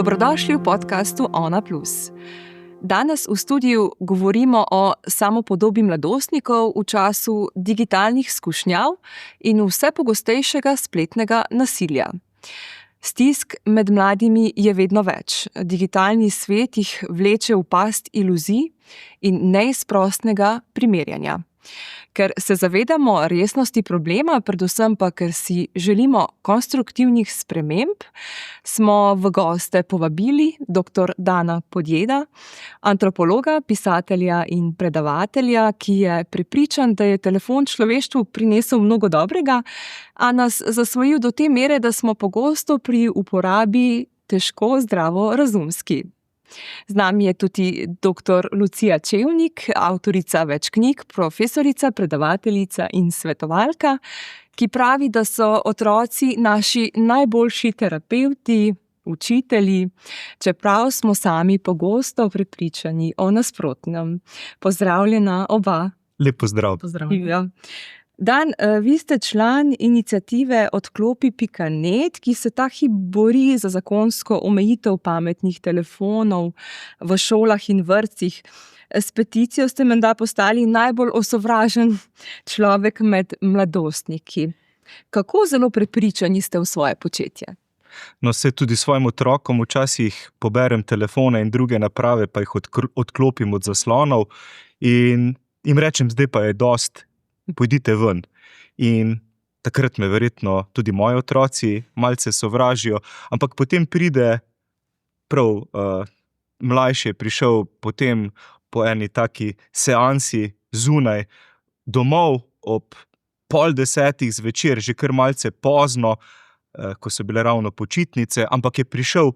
Dobrodošli v podkastu Ona Plus. Danes v studiu govorimo o samopodobi mladostnikov v času digitalnih skušnjav in vse pogostejšega spletnega nasilja. Stisk med mladimi je vedno več. Digitalni svet jih vleče v past iluzij in neizprostnega primerjanja. Ker se zavedamo resnosti problema, predvsem pa, ker si želimo konstruktivnih sprememb, smo v goste povabili dr. Dana Podjeda, antropologa, pisatelja in predavatelja, ki je prepričan, da je telefon človeštvu prinesel mnogo dobrega, a nas zasvojil do te mere, da smo pogosto pri uporabi težko zdravorazumski. Z nami je tudi dr. Lucija Čevnik, avtorica več knjig, profesorica, predavateljica in svetovalka, ki pravi, da so otroci naši najboljši terapevti, učitelji, čeprav smo sami pogosto prepričani o nasprotnem. Pozdravljena oba. Lep pozdrav. Ja. Dan, vi ste član iniciative Odklopi.net, ki se ta hip bori za zakonsko omejitev pametnih telefonov v šolah in vrtcih. S peticijo ste menda postali najbolj osovražen človek med mladostniki. Kako zelo prepričani ste v svoje početje? No, se tudi svojim otrokom včasih poberem telefone in druge naprave, pa jih odklopim od zaslonov in jim rečem, zdaj pa je dost, pojdite ven. In takrat me verjetno tudi moji otroci malce sovražijo, ampak potem pride prav mlajši, je prišel potem po eni taki seansi zunaj domov ob 9:30 zvečer, že kar malce pozno, ko so bile ravno počitnice, ampak je prišel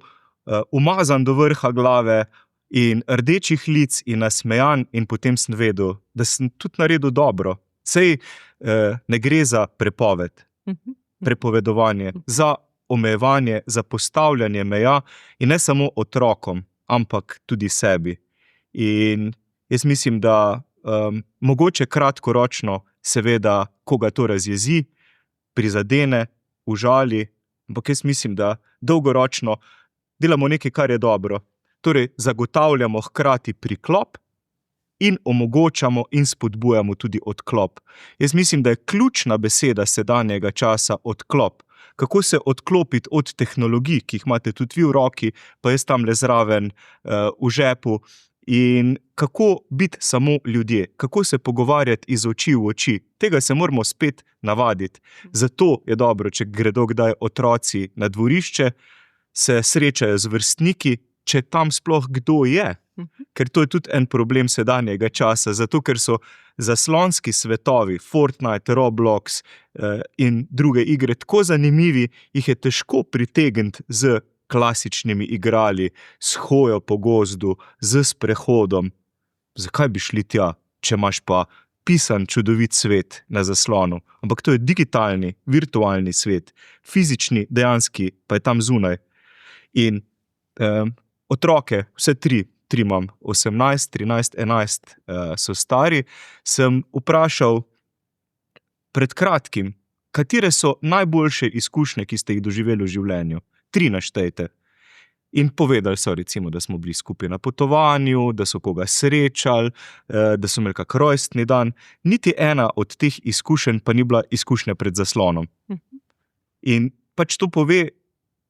umazan do vrha glave in rdečih lic in nasmejan in potem sem vedel, da sem tudi naredil dobro. Sej ne gre za prepoved, prepovedovanje, za omejevanje, za postavljanje meja in ne samo otrokom, ampak tudi sebi. In jaz mislim, da mogoče kratkoročno seveda koga to razjezi, prizadene, užali, ampak jaz mislim, da dolgoročno delamo nekaj, kar je dobro. Torej zagotavljamo hkrati priklop in omogočamo in spodbujamo tudi odklop. Jaz mislim, da je ključna beseda sedanjega časa odklop. Kako se odklopiti od tehnologij, ki jih imate tudi vi v roki, pa jaz tamle zraven v žepu, in kako biti samo ljudje, kako se pogovarjati iz oči v oči. Tega se moramo spet navaditi. Zato je dobro, če gredo kdaj otroci na dvorišče, se srečajo z vrstniki, če tam sploh kdo je. Ker to je tudi en problem sedanjega časa, zato ker so zaslonski svetovi, Fortnite, Roblox in druge igre tako zanimivi, jih je težko pritegniti z klasičnimi igrali, s hojo po gozdu, z sprehodom. Zakaj bi šli tja, če imaš pa pisan čudovit svet na zaslonu? Ampak to je digitalni, virtualni svet, fizični, dejanski, pa je tam zunaj. In otroke, vse tri imam, 18, 13, 11 so stari, sem vprašal pred kratkim, katere so najboljše izkušnje, ki ste jih doživeli v življenju. 3 naštejte. In povedali so recimo, da smo bili skupaj na potovanju, da so koga srečali, da so imeli kak rojstni dan. Niti ena od teh izkušenj pa ni bila izkušnja pred zaslonom. In pač to pove,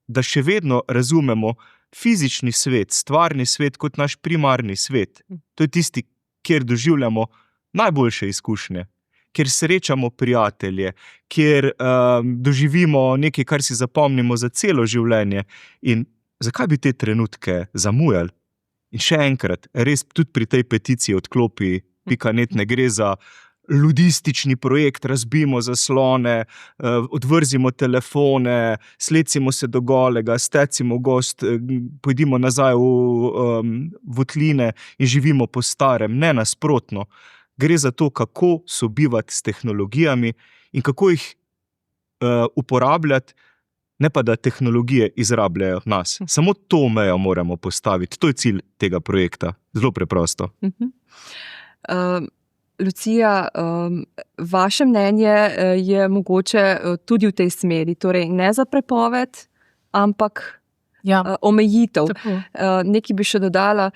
da še vedno razumemo fizični svet, stvarni svet kot naš primarni svet. To je tisti, kjer doživljamo najboljše izkušnje, kjer srečamo prijatelje, kjer doživimo nekaj, kar si zapomnimo za celo življenje. In zakaj bi te trenutke zamujali? In še enkrat, res tudi pri tej peticiji Odklopi.net ne gre za ludistični projekt, razbijmo zaslone, odvrzimo telefone, slecimo se do golega, stecimo gost, pojdimo nazaj v votline in živimo po starem. Ne, nasprotno. Gre za to, kako sobivati s tehnologijami in kako jih uporabljati, ne pa da tehnologije izrabljajo nas. Samo to mejo moramo postaviti. To je cilj tega projekta. Zelo preprosto. Lucija, vaše mnenje je mogoče tudi v tej smeri, torej ne za prepoved, ampak omejitev. Nekaj bi še dodala,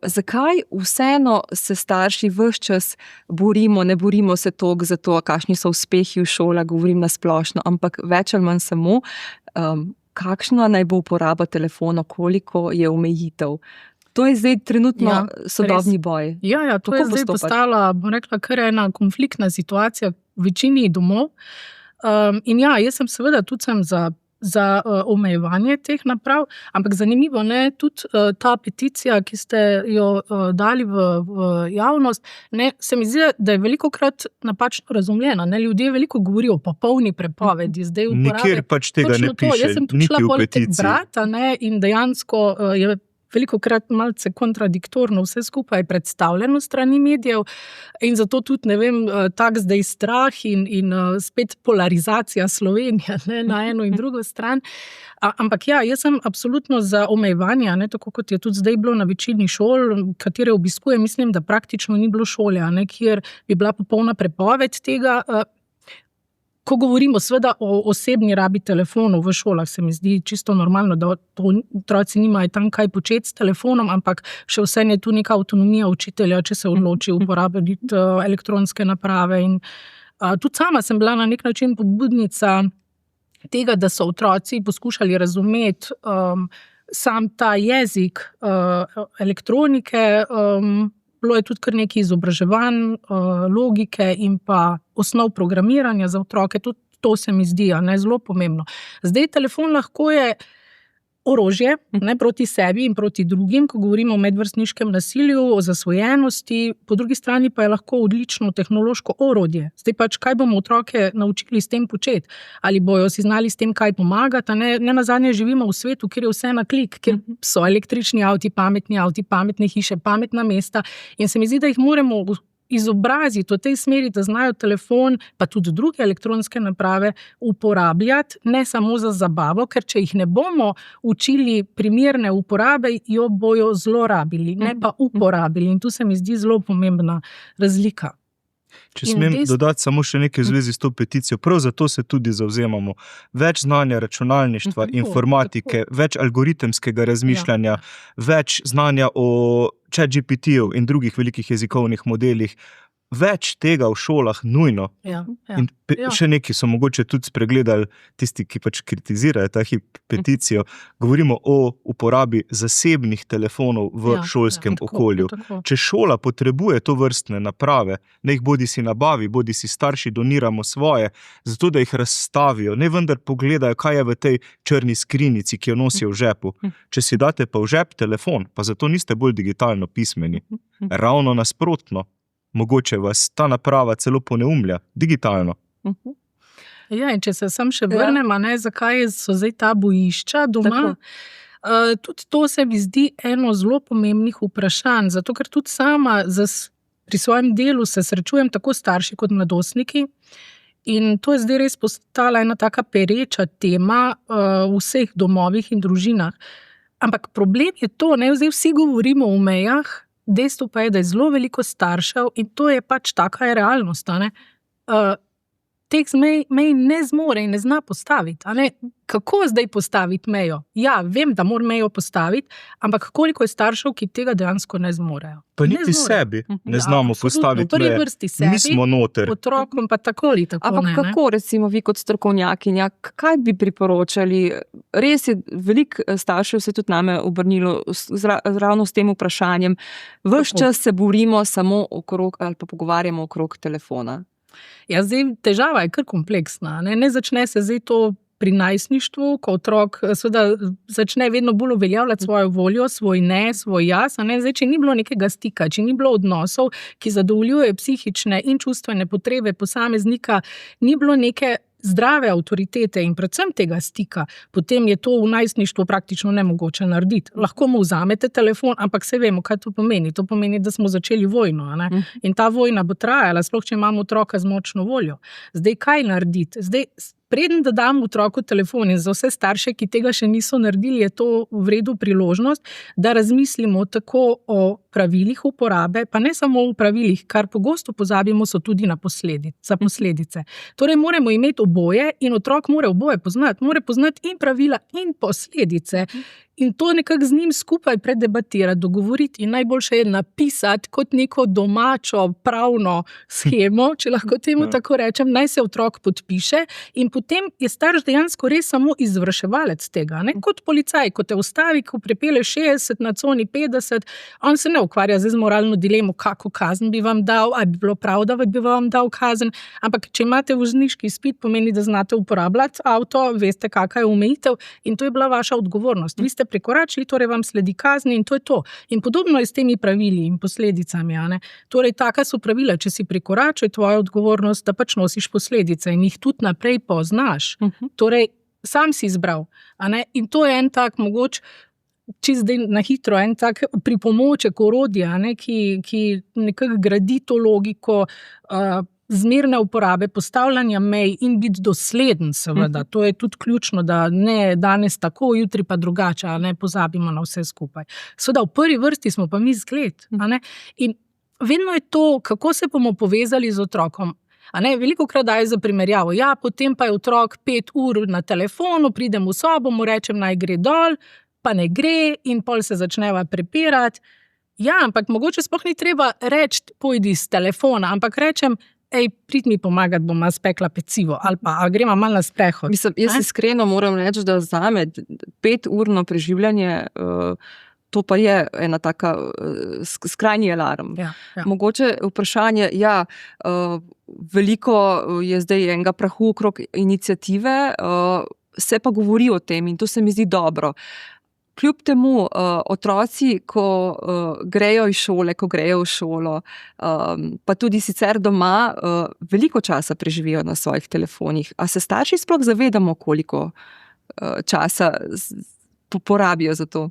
zakaj vseeno se starši ves čas borimo, ne borimo se toliko za to, kakšni so uspehi v šolah, govorim na splošno, ampak več ali manj samo, kakšna naj bo uporaba telefona, koliko je omejitev. To je zdaj trenutno sodobni boj. To je zdaj postala, bom rekla, kar ena konfliktna situacija v večini domov. In jaz sem seveda tudi za omejevanje teh naprav, ampak zanimivo, tudi ta peticija, ki ste jo dali v javnost, se mi zdi, da je velikokrat napačno razumljena. Ljudje veliko govorijo o popolni prepovedi. Nikjer pač tega ne piše, jaz sem niti v poleg peticiji. brata, in dejansko je velikokrat malce kontradiktorno vse skupaj predstavljeno strani medijev in zato tudi, tak zdaj strah in spet polarizacija Slovenije, na eno in drugo stran. Ampak jaz sem absolutno za omejevanje, tako kot je tudi zdaj bilo na večini šol, katere obiskujem, mislim, da praktično ni bilo šole, kjer bi bila popolna prepoved tega. Ko govorimo seveda o osebni rabi telefonov v šolah, se mi zdi čisto normalno, da otroci nimajo tam kaj početi s telefonom, ampak še vseeno je tu neka avtonomija učitelja, če se odloči uporabiti elektronske naprave. In tudi sama sem bila na nek način pobudnica tega, da so otroci poskušali razumeti sam ta jezik elektronike. Bilo je tudi kar nekaj izobraževanj, logike in pa osnov programiranja za otroke. Tudi to se mi zdi zelo pomembno. Zdaj telefon lahko je orožje proti sebi in proti drugim, ko govorimo o medvrstniškem nasilju, o zasvojenosti, po drugi strani pa je lahko odlično tehnološko orodje. Zdaj pač, kaj bomo otroke naučili s tem početi? Ali bojo si znali s tem kaj pomagati? Ne nazadnje živimo v svetu, kjer je vse na klik, kjer so električni avti, pametne hiše, pametna mesta in se mi zdi, da jih moramo izobraziti v tej smeri, da znajo telefon, pa tudi druge elektronske naprave uporabljati, ne samo za zabavo, ker če jih ne bomo učili primerne uporabe, jo bojo zlorabili, ne pa uporabili. In tu se mi zdi zelo pomembna razlika. Če smem dodati samo še nekaj v zvezi s to peticijo, prav zato se tudi zavzemamo. Več znanja računalništva, informatike, več algoritemskega razmišljanja, več znanja o ChatGPT-ju in drugih velikih jezikovnih modelih. Več tega v šolah nujno. In še nekaj so mogoče tudi spregledali tisti, ki pač kritizirajo ta hip peticijo. Govorimo o uporabi zasebnih telefonov v šolskem okolju. Če šola potrebuje to vrstne naprave, ne jih bodi si nabavi, bodi si starši doniramo svoje, zato da jih razstavijo, ne vendar pogledajo, kaj je v tej črni skrinjici, ki jo nosijo v žepu. Če si date pa v žep telefon, pa zato niste bolj digitalno pismeni. Ravno nasprotno. Mogoče vas ta naprava celo poneumlja, digitalno. In če se sam še vrnem, zakaj so zdaj ta bojišča doma, tudi to se mi zdi eno zelo pomembnih vprašanj, zato ker tudi sama pri svojem delu se srečujem tako starši kot mladostniki in to je zdaj res postala ena taka pereča tema v vseh domovih in družinah. Ampak problem je to, zdaj vsi govorimo o mejah, dejstvo pa je, da je zelo veliko staršev in to je pač taka je realnost. Teh mej ne zmore in ne zna postaviti. Kako zdaj postaviti mejo? Ja, vem, da moram mejo postaviti, ampak koliko je staršev, ki tega dejansko ne zmorejo? Pa niti sebi ne znamo postaviti meje. V prvi vrsti sebi, mi smo noter. Otrokom pa tako ali tako. Ampak kako, recimo, vi kot strokovnjakinja, kaj bi priporočali? Res je, veliko staršev se tudi name obrnilo ravno s tem vprašanjem. Ves čas se borimo samo okrog, ali pa pogovarjamo okrog telefona. Zdaj, težava je kar kompleksna. Ne začne se zdaj to pri najstništvu, ko otrok začne vedno bolj uveljavljati svojo voljo, svoj ne, svoj jaz. Zdaj, če ni bilo nekega stika, če ni bilo odnosov, ki zadovoljujejo psihične in čustvene potrebe posameznika, ni bilo neke zdrave avtoritete in predvsem tega stika, potem je to v najstništvu praktično nemogoče narediti. Lahko mu vzamete telefon, ampak se vemo, kaj to pomeni. To pomeni, da smo začeli vojno. In ta vojna bo trajala, sploh če imamo otroka z močno voljo. Zdaj, kaj narediti? Zdaj, preden da dam otroku telefon, in za vse starše, ki tega še niso naredili, je to v redu priložnost, da razmislimo tako o pravilih uporabe, pa ne samo o pravilih, kar pogosto pozabimo, so tudi za posledice. Torej moramo imeti oboje in otrok mora oboje poznati. Mora poznati in pravila in posledice. In to nekako z njim skupaj predebatirati, dogovoriti in najboljše je napisati kot neko domačo pravno shemo, če lahko temu tako rečem, naj se otrok podpiše in potem je starš dejansko res samo izvrševalec tega. Ne? Kot policaj, ko te ustavi, ko pripelje 60 na coni 50, on se ne ukvarja z moralno dilemo, kako kazen bi vam dal, ali bi bilo prav, da bi vam dal kazen, ampak če imate vozniški izpit, pomeni, da znate uporabljati avto, veste, kakšna je omejitev in to je bila vaša odgovornost. Vi ste prekoračili, torej vam sledi kazni in to je to. In podobno je s temi pravili in posledicami. Torej, taka so pravila, če si prekoračil, je tvoja odgovornost, da pač nosiš posledice in jih tudi naprej poznaš. Torej, sam si izbral. In to je en tak mogoč, čisto zdaj na hitro, en tak pripomoček, orodje, ki nekako gradi to logiko, zmerne uporabe, postavljanja mej in biti dosleden, seveda. To je tudi ključno, da ne danes tako, jutri pa drugače, ne pozabimo na vse skupaj. Seveda, v prvi vrsti smo pa mi zgled. In vedno je to, kako se bomo povezali z otrokom. Velikokrat daje za primerjavo. Ja, potem pa je otrok 5 ur na telefonu, pridem v sobo, mu rečem, naj gre dol, pa ne gre in pol se začneva prepirati. Ja, ampak mogoče sploh ni treba reči, pojdi s telefona, ampak rečem, prid mi pomagati, bom spekla pecivo, ali pa gremo malo na sprehod. Jaz iskreno moram reči, da zame 5-urno preživljanje, to pa je ena taka skrajni alarm. Ja. Mogoče vprašanje, veliko je zdaj enega prahu okrog iniciative, se pa govori o tem in to se mi zdi dobro. Kljub temu otroci, ko grejo iz šole, ko grejo v šolo, pa tudi sicer doma, veliko časa preživijo na svojih telefonih. A se starši sploh zavedamo, koliko časa porabijo za to?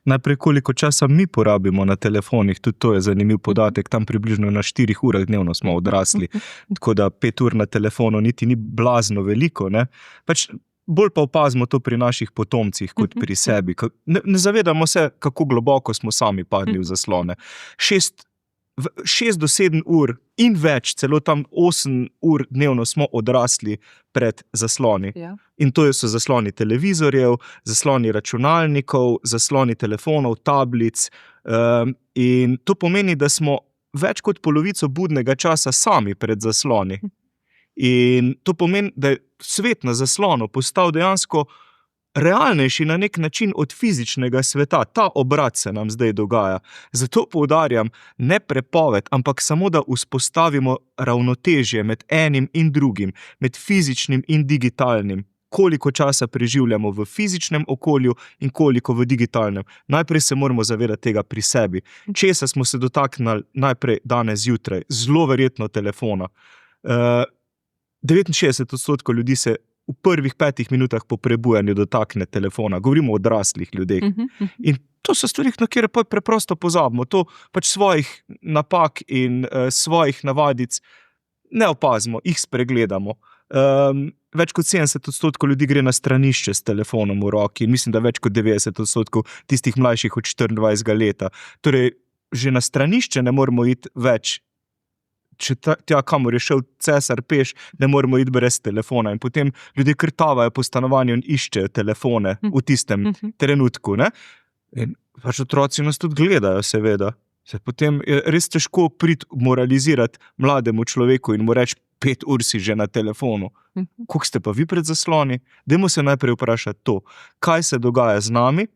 Najprej, koliko časa mi porabimo na telefonih, tudi to je zanimiv podatek, tam približno na 4 urah dnevno smo odrasli, tako da 5 ur na telefonu niti ni blazno veliko, ne? Pač bolj pa opazimo to pri naših potomcih kot pri sebi. Ne zavedamo se, kako globoko smo sami padli v zaslone. 6 do 7 ur in več, celo tam 8 ur dnevno smo odrasli pred zasloni. Ja. In to so zasloni televizorjev, zasloni računalnikov, zasloni telefonov, tablic. In to pomeni, da smo več kot polovico budnega časa sami pred zasloni. In to pomeni, da je svet na zaslonu postal dejansko realnejši na nek način od fizičnega sveta. Ta obrat se nam zdaj dogaja. Zato poudarjam, ne prepoved, ampak samo da vzpostavimo ravnotežje med enim in drugim, med fizičnim in digitalnim. Koliko časa preživljamo v fizičnem okolju in koliko v digitalnem. Najprej se moramo zavedati tega pri sebi. Česa smo se dotaknili najprej danes zjutraj? Zelo verjetno telefona. 69% ljudi se v prvih 5 minutah po prebujanju dotakne telefona. Govorimo o odraslih ljudeh. In to so stvari, na kjer pa preprosto pozabimo. To pač svojih napak in svojih navadic ne opazimo, jih spregledamo. Več kot 70% ljudi gre na stranišče s telefonom v roki in mislim, da več kot 90% tistih mlajših od 24 leta. Torej, že na stranišče ne moramo iti več. Če tja, kamor je šel cesar peš, ne moramo iti brez telefona. In potem ljudje krtavajo po stanovanju in iščejo telefone v tistem trenutku. Ne? In pač otroci nas tudi gledajo, seveda. Potem je res težko moralizirati mlademu človeku in mu reči, 5 ur si že na telefonu. Koliko ste pa vi pred zasloni? Dajmo se najprej vprašati to, kaj se dogaja z nami.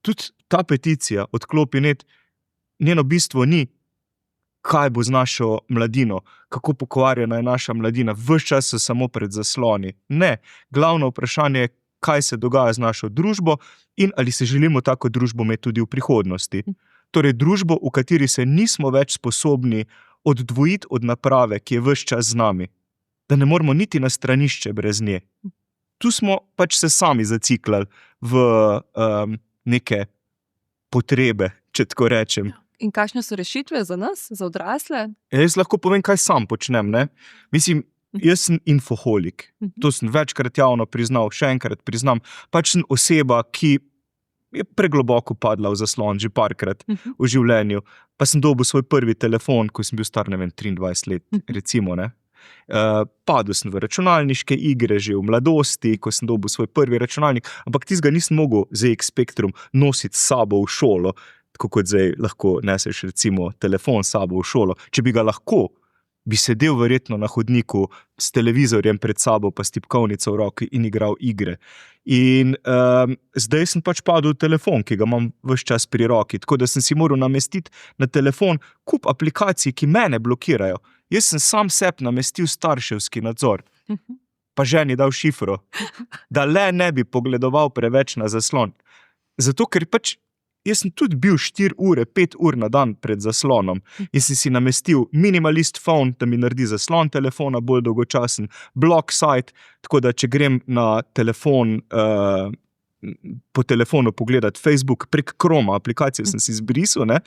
Tudi ta peticija Odklopi net, njeno bistvo ni, kaj bo z našo mladino, kako pokvarjena je naša mladina, ves čas so samo pred zasloni. Ne, glavno vprašanje je, kaj se dogaja z našo družbo in ali se želimo tako družbo imeti tudi v prihodnosti. Torej družbo, v kateri se nismo več sposobni oddvojiti od naprave, ki je ves čas z nami. Da ne moramo niti na stranišče brez nje. Tu smo pač se sami zaciklali v neke potrebe, če tako rečem. In kakšne so rešitve za nas, za odrasle? Jaz lahko povem, kaj sam počnem. Ne? Mislim, Jaz sem infoholik. To sem večkrat javno priznal, še enkrat priznam. Pač sem oseba, ki je pregloboko padla v zaslon že parkrat v življenju. Pa sem dobil svoj prvi telefon, ko sem bil star, 23 let, recimo, ne. Padel sem v računalniške igre že v mladosti, ko sem dobil svoj prvi računalnik, ampak tistega nisem mogel ZX Spectrum nositi s sabo v šolo, tako kot zdaj lahko neseš recimo telefon s sabo v šolo. Če bi ga lahko, bi sedel verjetno na hodniku s televizorjem pred sabo pa s tipkovnico v roki in igral igre. In zdaj sem pač padel v telefon, ki ga imam ves čas pri roki, tako da sem si moral namestiti na telefon kup aplikacij, ki mene blokirajo. Jaz sem sam sebi namestil starševski nadzor, pa ženi dal šifro, da le ne bi pogledoval preveč na zaslon. Zato, ker pač jaz sem tudi bil 4 ure, 5 ur na dan pred zaslonom in sem si namestil minimalist phone, da mi naredi zaslon telefona bolj dolgočasen, block site, tako da če grem na telefon, po telefonu pogledati Facebook prek Chroma, aplikacijo sem si izbrisal, ne,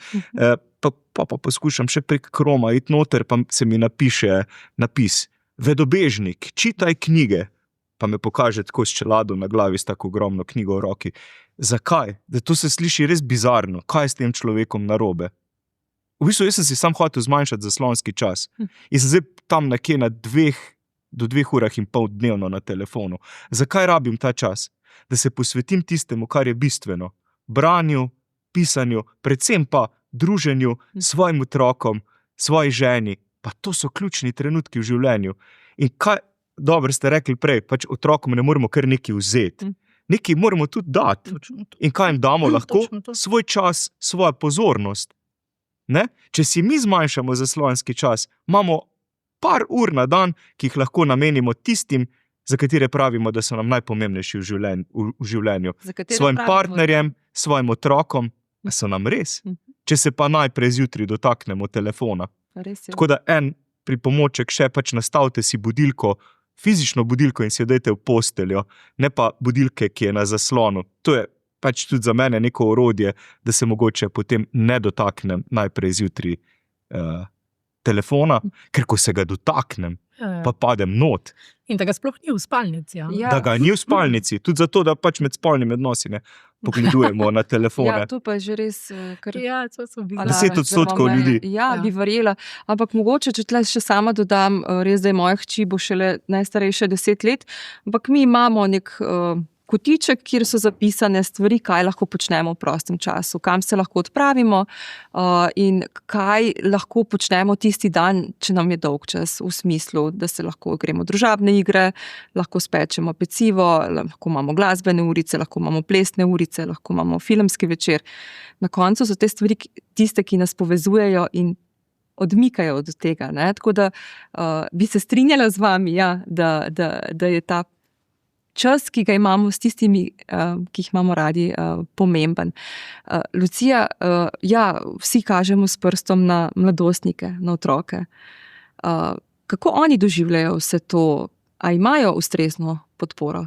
pa poskušam še prek Chroma iti noter, pa se mi napiše napis, vedobežnik, čitaj knjige, pa me pokaže tako s čelado na glavi s tako ogromno knjigo v roki. Zakaj? Da to se sliši res bizarno. Kaj je s tem človekom narobe? V bistvu, jaz sem si sam hotel zmanjšati zaslonski čas. In sem zdaj tam nekje na 2 do 2 urah in pol dnevno na telefonu. Zakaj rabim ta čas? Da se posvetim tistemu, kar je bistveno. Branju, pisanju, predvsem pa druženju s svojim otrokom, svoji ženi. Pa to so ključni trenutki v življenju. In kaj, dobro ste rekli prej, pač otrokom ne moremo kar nekaj vzeti. Nekaj moramo tudi dati. In kaj jim damo lahko? Svoj čas, svojo pozornost. Ne? Če si mi zmanjšamo zaslonski čas, imamo par ur na dan, ki jih lahko namenimo tistim, za katere pravimo, da so nam najpomembnejši v življenju. Svojim partnerjem, svojim otrokom, a so nam res. Če se pa najprej zjutraj dotaknemo telefona. Tako da en pripomoček še pač nastavite si budilko, fizično budilko in si jo dajte v posteljo, ne pa budilke, ki je na zaslonu. To je pač tudi za mene neko orodje, da se mogoče potem ne dotaknem najprej zjutraj telefona, ker ko se ga dotaknem, pa padem not. In da ga sploh ni v spalnici. Da ga ni v spalnici, tudi zato, da pač med spolnimi odnosi ne pogledujemo na telefone. Ja, to pa je že res, kar... Ja, to so 10% ljudi. Ja, bi verjela. Ampak mogoče, če tle še sama dodam, res da je moja hči bo šele najstarejša 10 let, ampak mi imamo nek kotiček, kjer so zapisane stvari, kaj lahko počnemo v prostem času, kam se lahko odpravimo in kaj lahko počnemo tisti dan, če nam je dolg čas, v smislu, da se lahko gremo družabne igre, lahko spečemo pecivo, lahko imamo glasbene urice, lahko imamo plesne urice, lahko imamo filmski večer. Na koncu so te stvari tiste, ki nas povezujejo in odmikajo od tega. Ne? Tako da bi se strinjala z vami, ja, da je ta čas, ki ga imamo s tistimi, ki jih imamo radi, pomemben. Lucija, ja, vsi kažemo s prstom na mladostnike, na otroke. Kako oni doživljajo vse to? A imajo ustrezno podporo?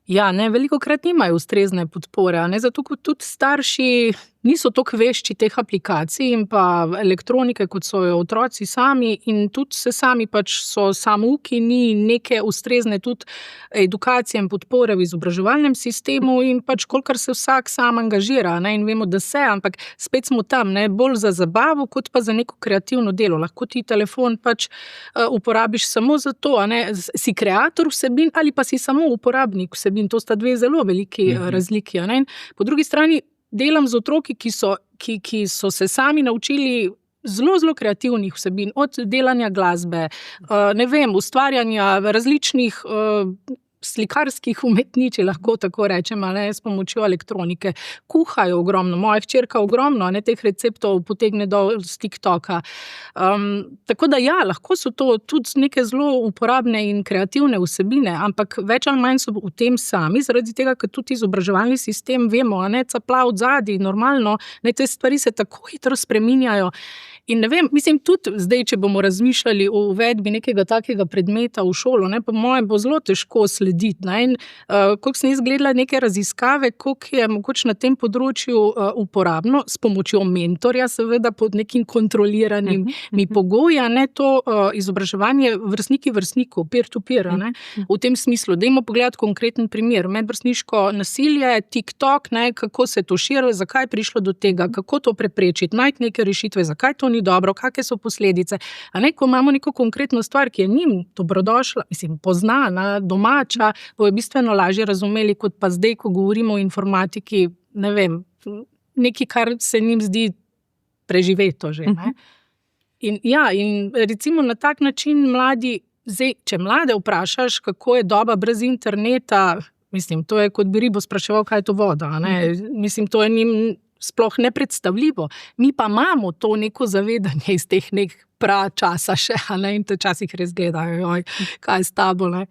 Ja, ne, velikokrat nimajo ustrezne podpore, ne, zato kot tudi starši niso toliko vešči teh aplikacij in pa elektronike, kot so jo otroci sami, in tudi se sami pač so samouki, ni neke ustrezne tudi edukacije in podpore v izobraževalnem sistemu in pač kolikor se vsak sam angažira, ne, in vemo, da se, ampak spet smo tam, ne, bolj za zabavo, kot pa za neko kreativno delo. Lahko ti telefon pač uporabiš samo za to, ne, si kreator vsebin ali pa si samo uporabnik vsebin, to sta dve zelo veliki razliki, ne, in po drugi strani delam z otroki, ki so se sami naučili zelo kreativnih vsebin, od delanja glasbe, ne vem, ustvarjanja različnih slikarskih umetničij, lahko tako rečem, ne, s pomočjo elektronike. Kuhajo ogromno, moja hčerka ogromno, ne, teh receptov potegne dol z TikToka. Tako da ja, lahko so to tudi neke zelo uporabne in kreativne vsebine, ampak več ali manj so v tem sami, zaradi tega, ker tudi izobraževalni sistem, vemo, ne, capla od zadaj, normalno, ne, te stvari se tako hitro spreminjajo. In ne vem, mislim tudi zdaj, če bomo razmišljali o uvedbi nekega takega predmeta v šolo, ne, po mojem bo zelo težko slediti. Ne, in koliko sem jaz gledala neke raziskave, koliko je mogoče na tem področju uporabno, s pomočjo mentorja, seveda pod nekim kontroliranimi pogoji, ne, to izobraževanje vrstniki vrstnikov, peer-to-peer, ne, v tem smislu. Dajmo pogledati konkreten primer, medvrstniško nasilje, TikTok, ne, kako se to širi, zakaj je prišlo do tega, kako to preprečiti, najti neke rešitve, zakaj to ni dobro, kakšne so posledice. A ne, ko imamo neko konkretno stvar, ki je njim dobrodošla, mislim, poznana, domača, bojo bistveno lažje razumeli, kot pa zdaj, ko govorimo o informatiki, ne vem, nekaj, kar se njim zdi preživeto že. Ne? In recimo na tak način mladi, zdaj, če mlade vprašaš, kako je doba brez interneta, mislim, to je kot bi ribo spraševal, kaj je to voda. Ne? Mislim, to je njim sploh nepredstavljivo. Mi pa imamo to neko zavedanje iz teh nekih pračasa še, ne? In te včasih res gledajo, joj, kaj je s tabo. Ne?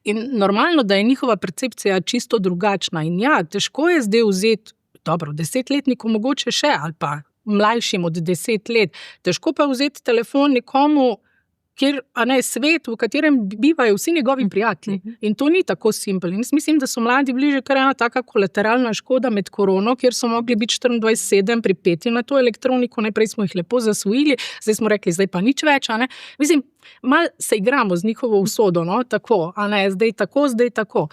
In normalno, da je njihova percepcija čisto drugačna. In ja, težko je zdaj vzeti, dobro, 10-letniku mogoče še, ali pa mlajšim od 10 let, težko pa vzeti telefon nekomu, kjer, svet, v katerem bivajo vsi njegovi prijatelji. In to ni tako simpel. In mislim, da so mladi bili že kar ena taka kolateralna škoda med korono, kjer so mogli biti 24/7 pripeti na to elektroniko, najprej smo jih lepo zasvojili, zdaj smo rekli, zdaj pa nič več. Mislim, malo se igramo z njihovo usodo, no? Tako, zdaj tako, zdaj tako.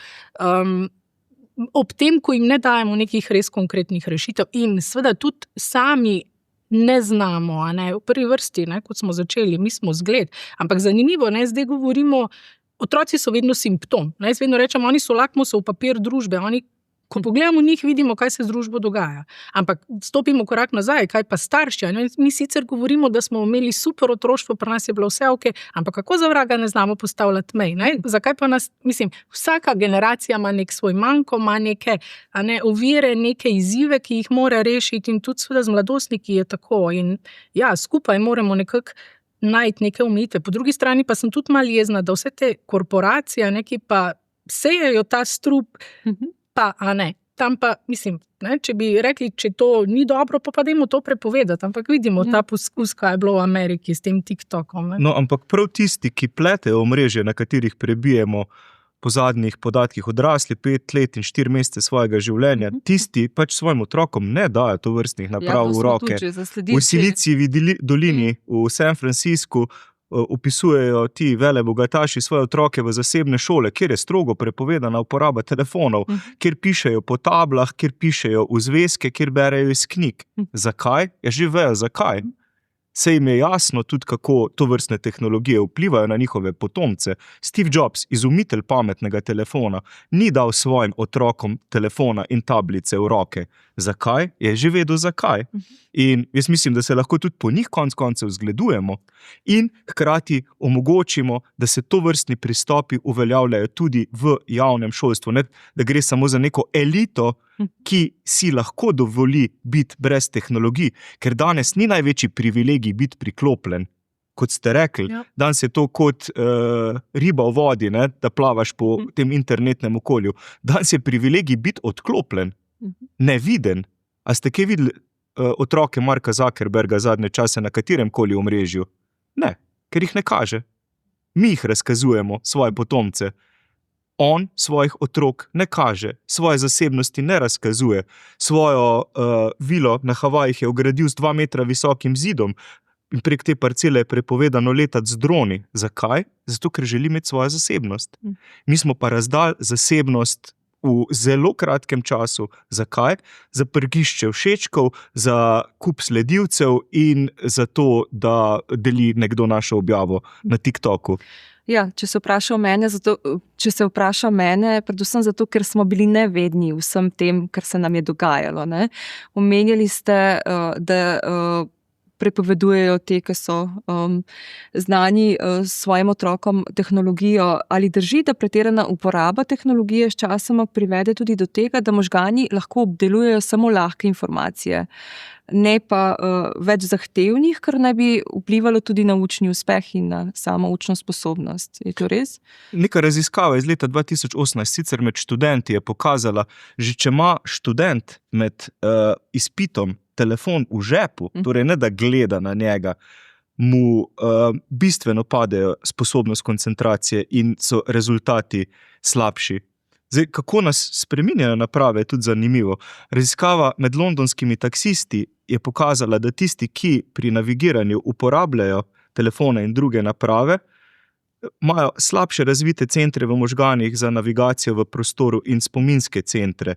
Ob tem, ko jim ne dajemo nekih res konkretnih rešitev in seveda tudi sami ne znamo, v prvi vrsti, kot smo začeli, mi smo zgled, ampak zanimivo, zdaj govorimo, otroci so vedno simptom, jaz vedno rečem, oni so lakmusov papir družbe, ko pogledamo njih, vidimo, kaj se z družbo dogaja, ampak stopimo korak nazaj, kaj pa starši, mi sicer govorimo, da smo imeli super otroštvo, pri nas je bilo vse ok, ampak kako za vraga ne znamo postavljati mej, zakaj pa nas, mislim, vsaka generacija ima nek svoj manko, ima neke ovire, neke izzive, ki jih mora rešiti in tudi seveda z mladostniki je tako in ja, skupaj moramo nekako najti neke omejitve. Po drugi strani pa sem tudi malo jezna, da vse te korporacije, ki pa sejejo ta strup, pa, tam pa, mislim, če bi rekli, če to ni dobro, pa dajmo to prepovedati, ampak vidimo ta poskus, kaj je bilo v Ameriki s tem TikTokom. No, ampak prav tisti, ki pletejo omrežje, na katerih prebijemo po zadnjih podatkih odrasli 5 let in 4 mesece svojega življenja, tisti pač svojim otrokom ne dajo tovrstnih naprav v roke. V Silicijevi dolini, v San Franciscu, opisujejo ti velebogataši svoje otroke v zasebne šole, kjer je strogo prepovedana uporaba telefonov, kjer pišejo po tablah, kjer pišejo v zvezke, kjer berejo iz knjig. Zakaj? Ja, že vejo, zakaj. Se jim je jasno tudi, kako tovrstne tehnologije vplivajo na njihove potomce. Steve Jobs, izumitelj pametnega telefona, ni dal svojim otrokom telefona in tablice v roke. Zakaj? Je že vedel, zakaj. In jaz mislim, da se lahko tudi po njih konec koncev zgledujemo in hkrati omogočimo, da se tovrstni pristopi uveljavljajo tudi v javnem šolstvu. Ne, da gre samo za neko elito, ki si lahko dovoli biti brez tehnologij, ker danes ni največji privilegij biti priklopljen. Kot ste rekli, danes je to kot riba v vodi, ne, da plavaš po tem internetnem okolju. Danes je privilegij biti odklopljen, neviden. A ste kaj videli otroke Marka Zuckerberga zadnje čase na katerem koli omrežju? Ne, ker jih ne kaže. Mi jih razkazujemo, svoje potomce. On svojih otrok ne kaže, svoje zasebnosti ne razkazuje. Svojo vilo na Havajih je ogradil z 2 metra visokim zidom in prek te parcele je prepovedano letati z droni. Zakaj? Zato, ker želi imeti svojo zasebnost. Mi smo pa razdali zasebnost v zelo kratkem času. Zakaj? Za prgišče všečkov, za kup sledilcev in za to, da deli nekdo našo objavo na TikToku. Ja, če se vpraša mene, predvsem zato, ker smo bili nevedni vsem tem, kar se nam je dogajalo. Ne? Omenjali ste, da prepovedujejo te, ki so znani svojim otrokom tehnologijo. Ali drži, da pretirana uporaba tehnologije sčasoma privede tudi do tega, da možgani lahko obdelujejo samo lahke informacije? ne pa več zahtevnih, kar naj bi vplivalo tudi na učni uspeh in na samo učno sposobnost. Je to res? Neka raziskava iz leta 2018, sicer med študenti, je pokazala, že če ima študent med izpitom telefon v žepu, torej ne da gleda na njega, mu bistveno padejo sposobnost koncentracije in so rezultati slabši. Zdaj, kako nas spreminjajo naprave, je tudi zanimivo. Raziskava med londonskimi taksisti je pokazala, da tisti, ki pri navigiranju uporabljajo telefone in druge naprave, imajo slabše razvite centre v možganih za navigacijo v prostoru in spominske centre.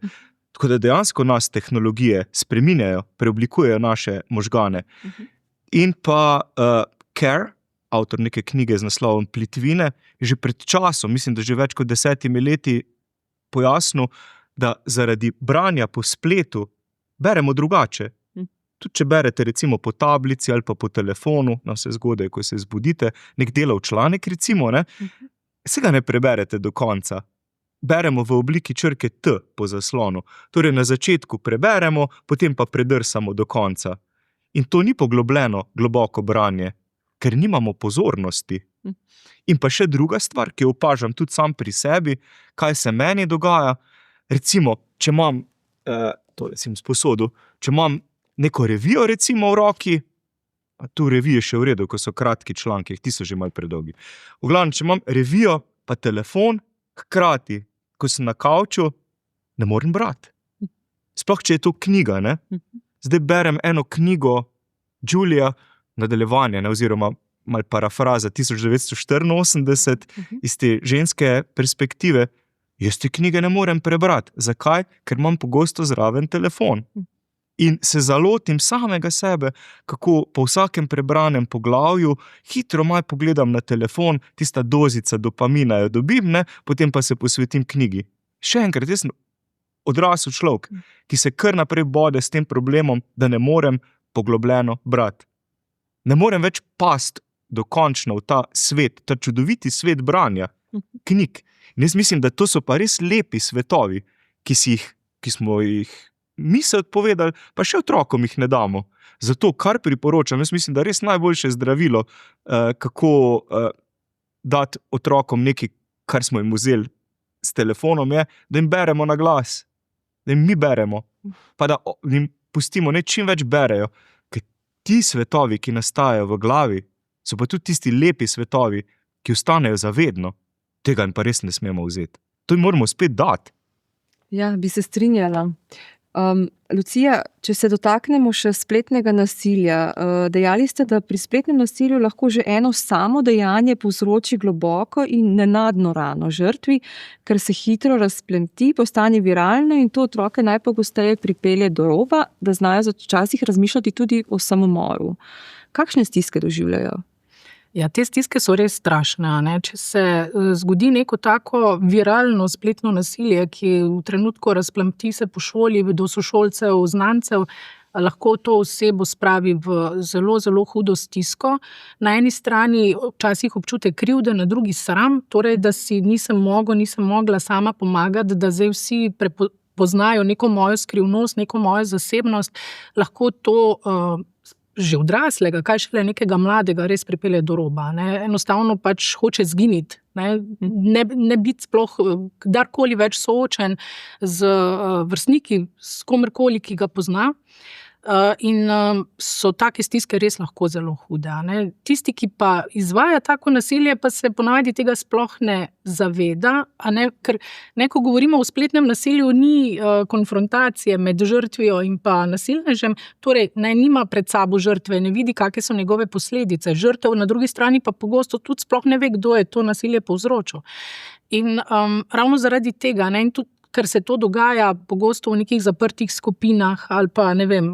Tako da dejansko nas tehnologije spreminjajo, preoblikujejo naše možgane. In pa Kerr, avtor neke knjige z naslovom Plitvine, je že pred časom, mislim, da že več kot 10 leti, pojasnil, da zaradi branja po spletu beremo drugače. Tudi če berete recimo po tablici ali pa po telefonu, na vse zgodaj, ko se zbudite, nek delov članek recimo, se ga ne preberete do konca. Beremo v obliki črke T po zaslonu. Torej na začetku preberemo, potem pa predrsamo do konca. In to ni poglobljeno, globoko branje, ker nimamo pozornosti. In pa še druga stvar, ki jo opažam tudi sam pri sebi, kaj se meni dogaja. Recimo, če imam, tole sem sposodil, če imam neko revijo recimo v roki, tu revije še v redu, ko so kratki članki, ti so že malo predolgi. V glavnem, če imam revijo pa telefon, hkrati, ko sem na kavču, ne morem brati. Sploh, če je to knjiga, ne? Zdaj berem eno knjigo Julia, nadaljevanje, oziroma malo parafraza 1984, iz te ženske perspektive. Jaz te knjige ne morem prebrati. Zakaj? Ker imam pogosto zraven telefon. In se zalotim samega sebe, kako po vsakem prebranem poglavju hitro malo pogledam na telefon, tista dozica dopamina jo dobim, potem pa se posvetim knjigi. Še enkrat, jaz sem odrasel človek, ki se kar naprej bode s tem problemom, da ne morem poglobljeno brati. Ne morem več pasti dokončno v ta svet, ta čudoviti svet branja knjig. In jaz mislim, da to so pa res lepi svetovi, ki smo jih mi se odpovedali, pa še otrokom jih ne damo. Zato, kar priporočam, jaz mislim, da res najboljše zdravilo, kako dati otrokom nekaj, kar smo jim vzeli s telefonom, je, da jim beremo na glas. Da jim mi beremo. Pa da jim pustimo, čim več berejo. Ker ti svetovi, ki nastajajo v glavi, so pa tudi tisti lepi svetovi, ki ostanejo za vedno. Tega jim pa res ne smemo vzeti. To jim moramo spet dati. Ja, bi se strinjala. Lucija, če se dotaknemo še spletnega nasilja, dejali ste, da pri spletnem nasilju lahko že eno samo dejanje povzroči globoko in nenadno rano žrtvi, ker se hitro razpleti, postane viralno in to otroke najpogosteje pripelje do roba, da znajo včasih razmišljati tudi o samomoru. Kakšne stiske doživljajo? Ja, te stiske so res strašne. Če se zgodi neko tako viralno spletno nasilje, ki v trenutku razplamti se po šoli do sošolcev, znancev, lahko to osebo spravi v zelo, zelo hudo stisko. Na eni strani včasih občutek krivde, na drugi sram, torej, da si nisem mogla sama pomagati, da zdaj vsi poznajo neko mojo skrivnost, neko mojo zasebnost, lahko to že odraslega, kaj šele nekega mladega res pripelje do roba. Enostavno pač hoče zginiti, ne biti sploh kdarkoli več soočen z vrstniki, s komerkoli, ki ga pozna. In so take stiske res lahko zelo hude. Tisti, ki pa izvaja tako nasilje, pa se ponavadi tega sploh ne zaveda, ker ko govorimo o spletnem nasilju, ni konfrontacije med žrtvijo in pa nasilnežem, torej naj nima pred sabo žrtve, ne vidi, kakšne so njegove posledice. Žrtev na drugi strani pa pogosto tudi sploh ne ve, kdo je to nasilje povzročil. In ravno zaradi tega, in tudi ker se to dogaja pogosto v nekih zaprtih skupinah ali pa, ne vem,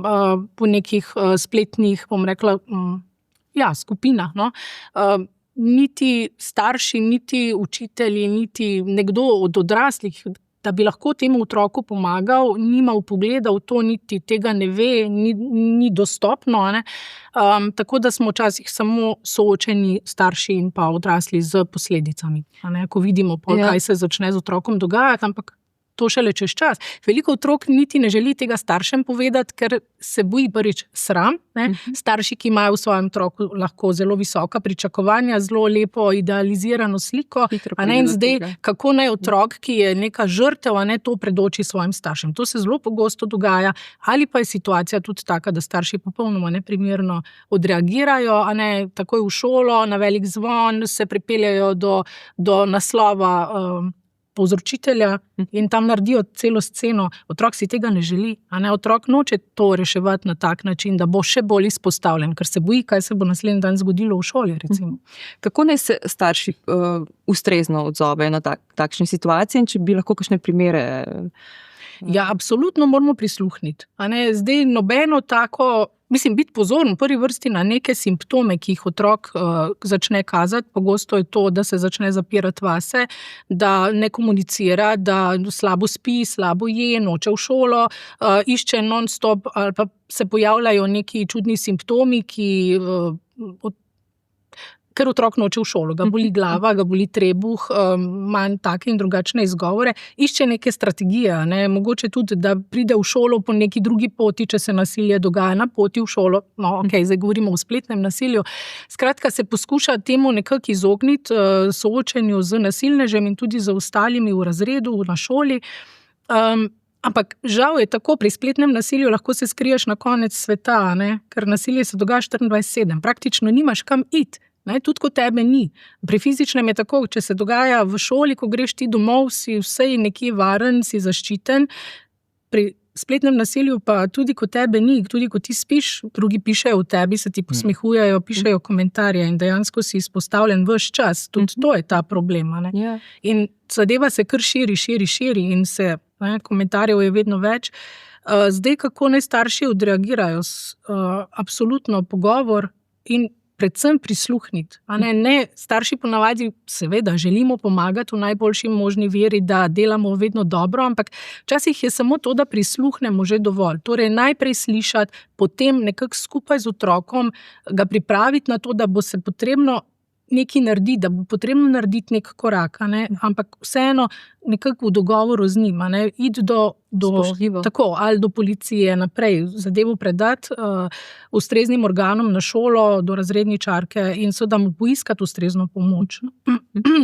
po nekih spletnih, bom rekla, skupinah, niti starši, niti učitelji, niti nekdo od odraslih, da bi lahko temu otroku pomagal, nima vpogleda v to, niti tega ne ve, ni dostopno, tako da smo včasih samo soočeni starši in pa odrasli z posledicami, ko vidimo, kaj se začne z otrokom dogajati, ampak to šele čez čas. Veliko otrok niti ne želi tega staršem povedati, ker se boji prvič sram. Ne? Starši, ki imajo v svojem otroku lahko zelo visoka pričakovanja, zelo lepo idealizirano sliko, a ne, in zdaj, kako naj otrok, ki je neka žrtev, a ne, to predoči svojim staršem. To se zelo pogosto dogaja, ali pa je situacija tudi taka, da starši popolnoma neprimerno odreagirajo, a ne, takoj v šolo, na velik zvon, se pripeljajo do naslova povzročitelja in tam naredijo celo sceno. Otrok si tega ne želi, a ne, otrok noče to reševati na tak način, da bo še bolj izpostavljen, ker se boji, kaj se bo naslednji dan zgodilo v šoli, recimo. Kako naj se starši ustrezno odzovejo na takšne situacije in če bi lahko kakšne primere? Ja, absolutno moramo prisluhniti. A ne, zdaj nobeno tako, biti pozoren v prvi vrsti na neke simptome, ki jih otrok začne kazati. Pogosto je to, da se začne zapirati vase, da ne komunicira, da slabo spi, slabo je, noče v šolo, išče non-stop, ali pa se pojavljajo neki čudni simptomi, ker otrok noče v šolo, ga boli glava, ga boli trebuh, manj take in drugačne izgovore, išče neke strategije, ne? Mogoče tudi, da pride v šolo po neki drugi poti, če se nasilje dogaja na poti v šolo, no, okej, zdaj govorimo o spletnem nasilju. Skratka, se poskuša temu nekako izogniti, soočenju z nasilnežem in tudi z ostalimi v razredu, na šoli. Ampak žal je tako, pri spletnem nasilju lahko se skriješ na konec sveta, ne? Ker nasilje se dogaja 24/7, praktično nimaš kam iti. Ne, tudi ko tebe ni. Pri fizičnem je tako, če se dogaja v šoli, ko greš ti domov, si vsej nekje varen, si zaščiten. Pri spletnem nasilju pa tudi ko tebe ni, tudi ko ti spiš, drugi pišejo o tebi, se ti posmehujejo, pišejo komentarje in dejansko si izpostavljen ves čas. Tudi to je ta problem. Ne? Ja. In zadeva se kar širi in se, ne, komentarjev je vedno več. Zdaj, kako naj starši odreagirajo? Absolutno pogovor in predvsem prisluhniti. Ne, starši ponavadi seveda želimo pomagati v najboljši možni veri, da delamo vedno dobro, ampak včasih je samo to, da prisluhnemo že dovolj. Torej najprej slišati, potem nekako skupaj z otrokom ga pripraviti na to, da bo se potrebno nekaj narediti, da bo potrebno narediti nek korak, ampak vseeno nekako v dogovoru z njim, iti tako, ali do policije naprej, zadevo predati ustreznim organom na šolo, do razredničarke in seveda mu poiskati ustrezno pomoč.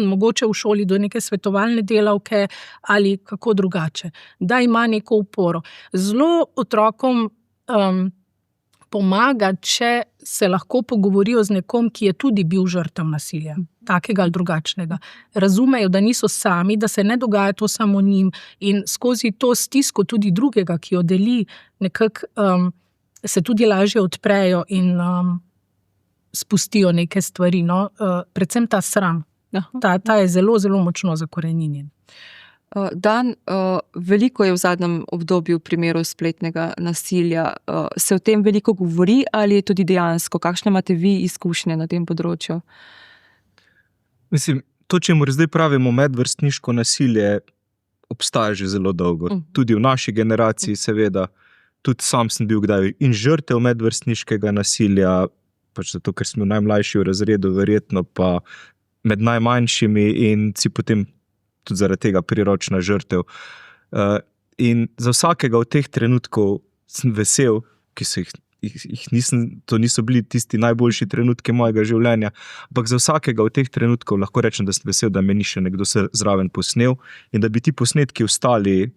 Mogoče v šoli do neke svetovalne delavke ali kako drugače, da ima neko oporo. Zelo otrokom pomaga, če se lahko pogovorijo z nekom, ki je tudi bil žrtev nasilja, takega ali drugačnega. Razumejo, da niso sami, da se ne dogaja to samo njim in skozi to stisko tudi drugega, ki jo deli, nekako se tudi lažje odprejo in spustijo neke stvari. No? Predvsem ta sram. Ta je zelo, zelo močno zakoreninjen. Dan, veliko je v zadnjem obdobju primerov spletnega nasilja. Se o tem veliko govori ali je tudi dejansko? Kakšne imate vi izkušnje na tem področju? To, čemur zdaj pravimo medvrstniško nasilje, obstaja že zelo dolgo. Tudi v naši generaciji, seveda, tudi sam sem bil kdaj in žrtev medvrstniškega nasilja, pač zato, ker smo najmlajši v razredu, verjetno pa med najmanjšimi in si potem tudi zaradi tega priročna žrtev. In za vsakega od teh trenutkov sem vesel, ki so to niso bili tisti najboljši trenutki mojega življenja, ampak za vsakega od teh trenutkov lahko rečem, da sem vesel, da me ni še nekdo zraven posnel in da bi ti posnetki ostali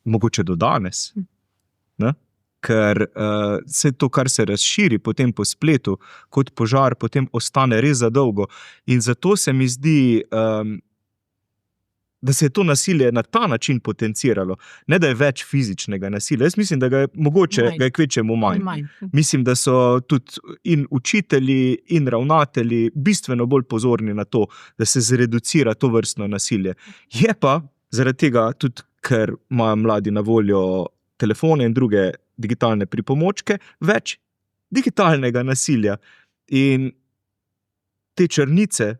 mogoče do danes. Ne? Ker vse to, kar se razširi potem po spletu, kot požar, potem ostane res za dolgo. In zato se mi zdi, da se je to nasilje na ta način potenciralo. Ne, da je več fizičnega nasilja. Jaz mislim, da ga je kvečjemu manj. Mislim, da so tudi in učitelji in ravnatelji bistveno bolj pozorni na to, da se zreducira to vrstno nasilje. Je pa zaradi tega tudi, ker imajo mladi na voljo telefone in druge digitalne pripomočke, več digitalnega nasilja. In te črnice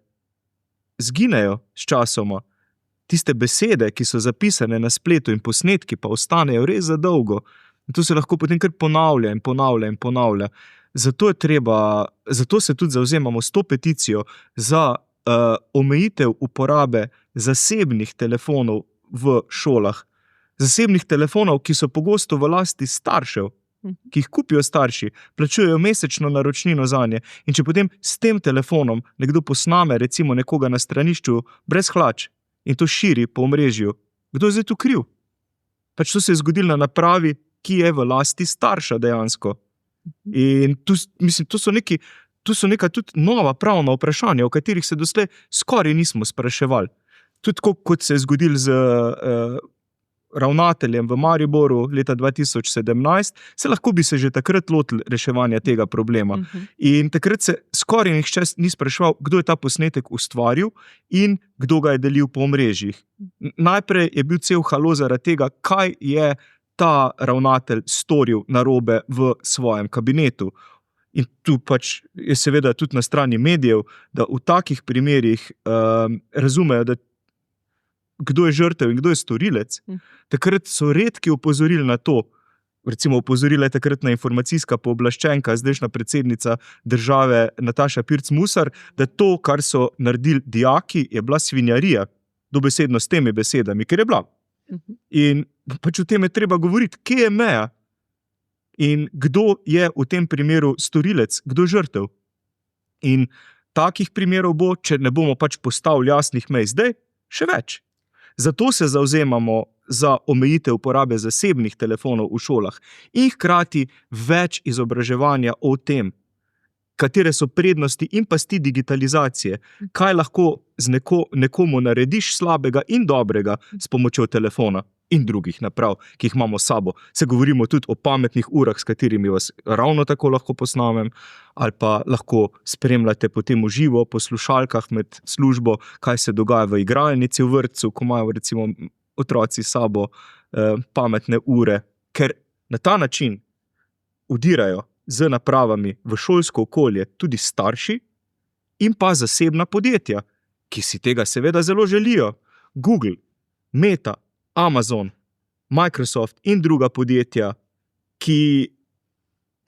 zginejo s časoma. Tiste besede, ki so zapisane na spletu in posnetki, pa ostanejo res za dolgo. In to se lahko potem kar ponavlja in ponavlja in ponavlja. Zato se tudi zavzemamo s to peticijo za omejitev uporabe zasebnih telefonov v šolah. zasebnih telefonov, ki so pogosto v lasti staršev, ki jih kupijo starši, plačujejo mesečno naročnino zanje. In če potem s tem telefonom nekdo posname recimo nekoga na stranišču brez hlač in to širi po omrežju, kdo je zdaj tu kriv? Pač to se je zgodilo na napravi, ki je v lasti starša dejansko. In to so neka tudi nova pravna vprašanja, o katerih se doslej skoraj nismo spraševali. Tudi kot se je zgodilo z ravnateljem v Mariboru leta 2017, lahko bi se že takrat lotili reševanja tega problema. In takrat se skoraj nihče ni spraševal, kdo je ta posnetek ustvaril in kdo ga je delil po omrežjih. Najprej je bil cel halo zaradi tega, kaj je ta ravnatelj storil narobe v svojem kabinetu. In tu pač je seveda tudi na strani medijev, da v takih primerih razumejo, da kdo je žrtev in kdo je storilec. Takrat so redki opozorili na to, recimo opozorila je takrat na informacijska pooblaščenka, zdajšnja predsednica države Nataša Pirc Musar, da to, kar so naredili dijaki, je bila svinjarija, dobesedno s temi besedami, ker je bila. In pač o tem je treba govoriti, kje je meja in kdo je v tem primeru storilec, kdo žrtev. In takih primerov bo, če ne bomo pač postavili jasnih mej zdaj, še več. Zato se zavzemamo za omejitev uporabe zasebnih telefonov v šolah in hkrati več izobraževanja o tem, katere so prednosti in pasti digitalizacije, kaj lahko z nekomu narediš slabega in dobrega s pomočjo telefona in drugih naprav, ki jih imamo s sabo. Se govorimo tudi o pametnih urah, s katerimi vas ravno tako lahko posnamem, ali pa lahko spremljate potem v živo po slušalkah med službo, kaj se dogaja v igralnici v vrtcu, ko imajo recimo otroci s sabo pametne ure, ker na ta način vdirajo z napravami v šolsko okolje tudi starši in pa zasebna podjetja, ki si tega seveda zelo želijo. Google, Meta, Amazon, Microsoft in druga podjetja, ki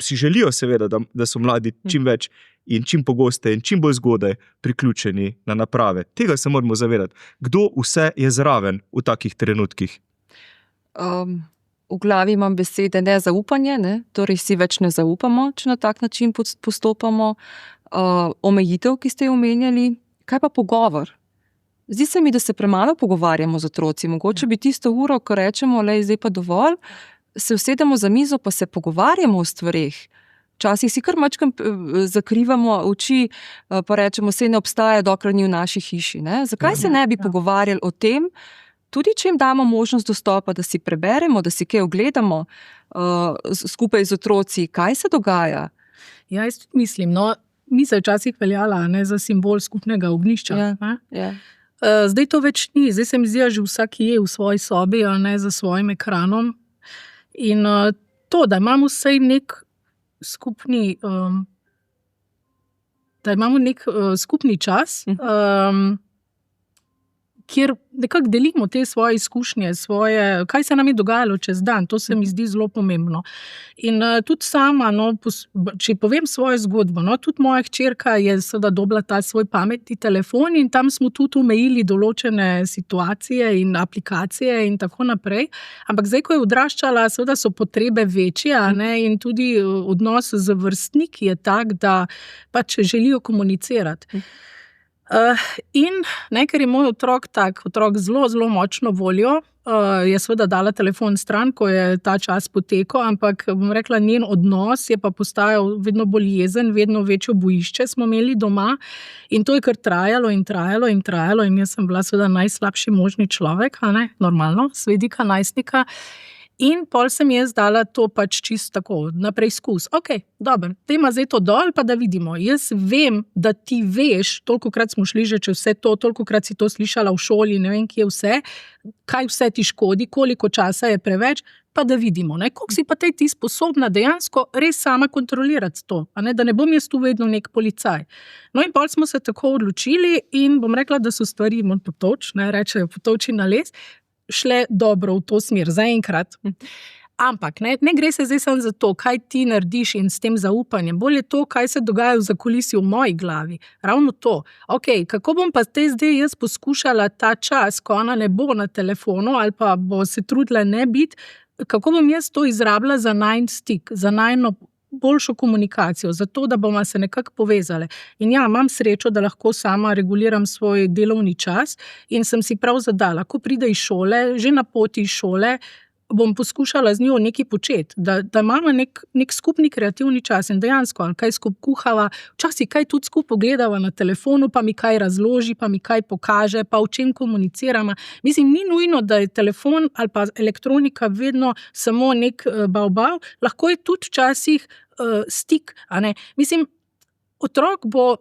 si želijo seveda, da so mladi čim več in čim pogosteje in čim bolj zgodaj priključeni na naprave. Tega se moramo zavedati. Kdo vse je zraven v takih trenutkih? V glavi imam besede nezaupanje, ne? Torej si več ne zaupamo, če na tak način postopamo. Omejitev, ki ste jo omenjali. Kaj pa pogovor? Zdi se mi, da se premalo pogovarjamo z otroci. Mogoče bi tisto uro, ko rečemo, zdaj pa dovolj, se usedemo za mizo pa se pogovarjamo o stvareh. Včasih si kar mačkam zakrivamo oči, pa rečemo, saj ne obstaja, dokler ni v naši hiši. Ne? Zakaj se ne bi pogovarjali o tem, tudi če jim damo možnost dostopa, da si preberemo, da si kaj ogledamo skupaj z otroci, kaj se dogaja? Ja, jaz tudi mislim, mi se včasih veljala za simbol skupnega ognjišča. Zdaj to več ni, zdaj se mi zdi, že vsak je v svoji sobi, za svojim ekranom. In to, da imamo vsej nek skupni, skupni čas, kjer nekako delimo te svoje izkušnje, kaj se nam je dogajalo čez dan, to se mi zdi zelo pomembno. In tudi sama, če povem svojo zgodbo, tudi moja hčerka je seveda dobila ta svoj pametni telefon in tam smo tudi omejili določene situacije in aplikacije in tako naprej. Ampak zdaj, ko je odraščala, seveda so potrebe večje, in tudi odnos z vrstniki je tak, da pač želijo komunicirati. In ker je moj otrok zelo, zelo močno voljo, je seveda dala telefon stran, ko je ta čas potekal, ampak bom rekla, njen odnos je pa postajal vedno bolj jezen, vedno večjo bojišče smo imeli doma in to je kar trajalo in jaz sem bila seveda najslabši možni človek, normalno, s vidika najstnika. In pol sem jaz dala to pač čisto tako, na preizkus. Ok, dobro, dajmo zdaj to dol, pa da vidimo. Jaz vem, da ti veš, tolikokrat smo šli že čez vse to, tolikokrat si to slišala v šoli, ne vem, kje vse, kaj vse ti škodi, koliko časa je preveč, pa da vidimo, koliko si pa ti sposobna dejansko res sama kontrolirati to, da ne bom jaz tu vedno nek policaj. No in pol smo se tako odločili in bom rekla, da so stvari rečejo potovči na les, šle dobro v to smer, zaenkrat. Ampak ne gre se zdaj samo za to, kaj ti narediš in s tem zaupanjem. Bolje je to, kaj se dogaja v zakulisju v moji glavi. Ravno to. Okay, kako bom pa zdaj jaz poskušala ta čas, ko ona ne bo na telefonu ali pa bo se trudila ne biti, kako bom jaz to izrabila za najin stik, za najino boljšo komunikacijo, zato da bomo se nekako povezali. In ja, imam srečo, da lahko sama reguliram svoj delovni čas in sem si prav zadala, ko pride iz šole, že na poti iz šole, bom poskušala z njo nekaj početi, da imamo nek skupni kreativni čas in dejansko, ali kaj skupaj kuhava, včasih kaj tudi skupaj pogledava na telefonu, pa mi kaj razloži, pa mi kaj pokaže, pa o čem komuniciramo. Mislim, ni nujno, da je telefon ali pa elektronika vedno samo nek bav, lahko je tudi včasih stik, a ne. Mislim, otrok bo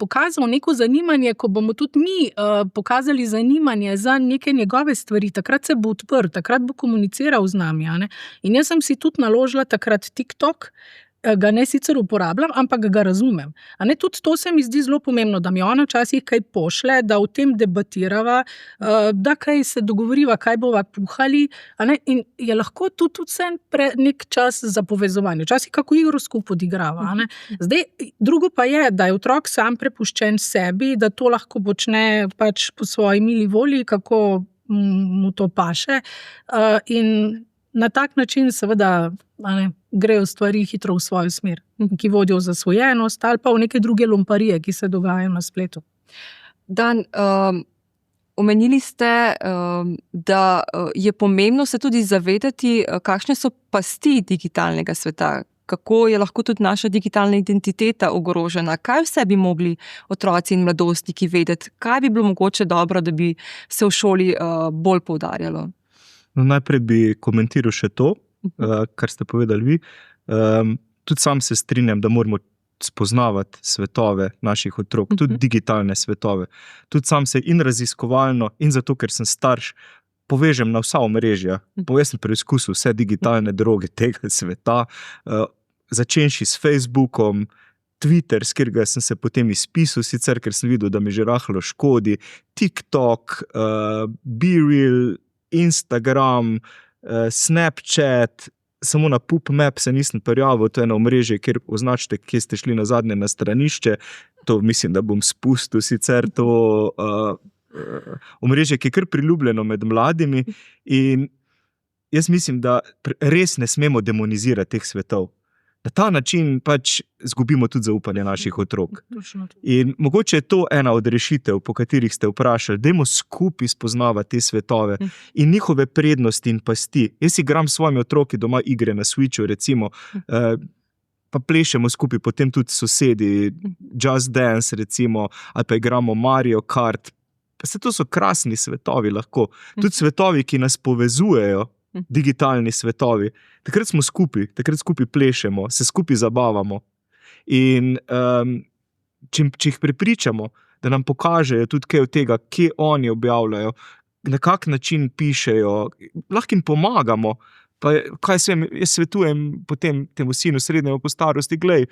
pokazal neko zanimanje, ko bomo tudi mi pokazali zanimanje za neke njegove stvari, takrat se bo odprt, takrat bo komuniciral z nami. A ne? In jaz sem si tudi naložila takrat TikTok, ga ne sicer uporabljam, ampak ga razumem. A ne, tudi to se mi zdi zelo pomembno, da mi ona včasih kaj pošle, da o tem debatirava, da kaj se dogovoriva, kaj bova kuhali, a ne, in je lahko tudi vse nek čas za povezovanje. Včasih kako igro skupaj odigrava. A ne. Zdaj, drugo pa je, da je otrok sam prepuščen sebi, da to lahko počne pač po svoji mili volji, kako mu to paše, in na tak način seveda grejo stvari hitro v svojo smer, ki vodijo v zasvojenost ali pa v neke druge lumparije, ki se dogajajo na spletu. Dan, omenili ste, da je pomembno se tudi zavedati, kakšne so pasti digitalnega sveta, kako je lahko tudi naša digitalna identiteta ogrožena, kaj vse bi mogli otroci in mladostniki vedeti, kaj bi bilo mogoče dobro, da bi se v šoli bolj poudarjalo. No, najprej bi komentiral še to, kar ste povedali vi. Tudi sam se strinjam, da moramo spoznavati svetove naših otrok, tudi digitalne svetove. Tudi sam se in raziskovalno, in zato, ker sem starš, povežem na vsa omrežja. Jaz sem preizkusil vse digitalne droge tega sveta, začenši s Facebookom, Twitter, s katerega sem se potem izpisal, sicer, ker sem videl, da mi že rahlo škodi, TikTok, BeReal, Instagram, Snapchat, samo na PubMap se nisem prijavil, to je eno omrežje, kjer označite, kje ste šli nazadnje na stranišče, to mislim, da bom spustil sicer to omrežje, ki je kar priljubljeno med mladimi, in jaz mislim, da res ne smemo demonizirati teh svetov. Na ta način pač zgubimo tudi zaupanje naših otrok. In mogoče je to ena od rešitev, po katerih ste vprašali, dajmo skupaj spoznavati te svetove in njihove prednosti in pasti. Jaz igram s svojimi otroki doma igre na Switchu, recimo, pa plešemo skupaj, potem tudi sosedi, Just Dance, recimo, ali pa igramo Mario Kart. To so krasni svetovi lahko. Tudi svetovi, ki nas povezujejo, digitalni svetovi. Takrat smo skupaj, takrat skupaj plešemo, se skupaj zabavamo. In če jih prepričamo, da nam pokažejo tudi kaj od tega, kje oni objavljajo, na kak način pišejo, lahko jim pomagamo. Pa jaz svetujem potem temu sinu srednjemu po starosti, glej,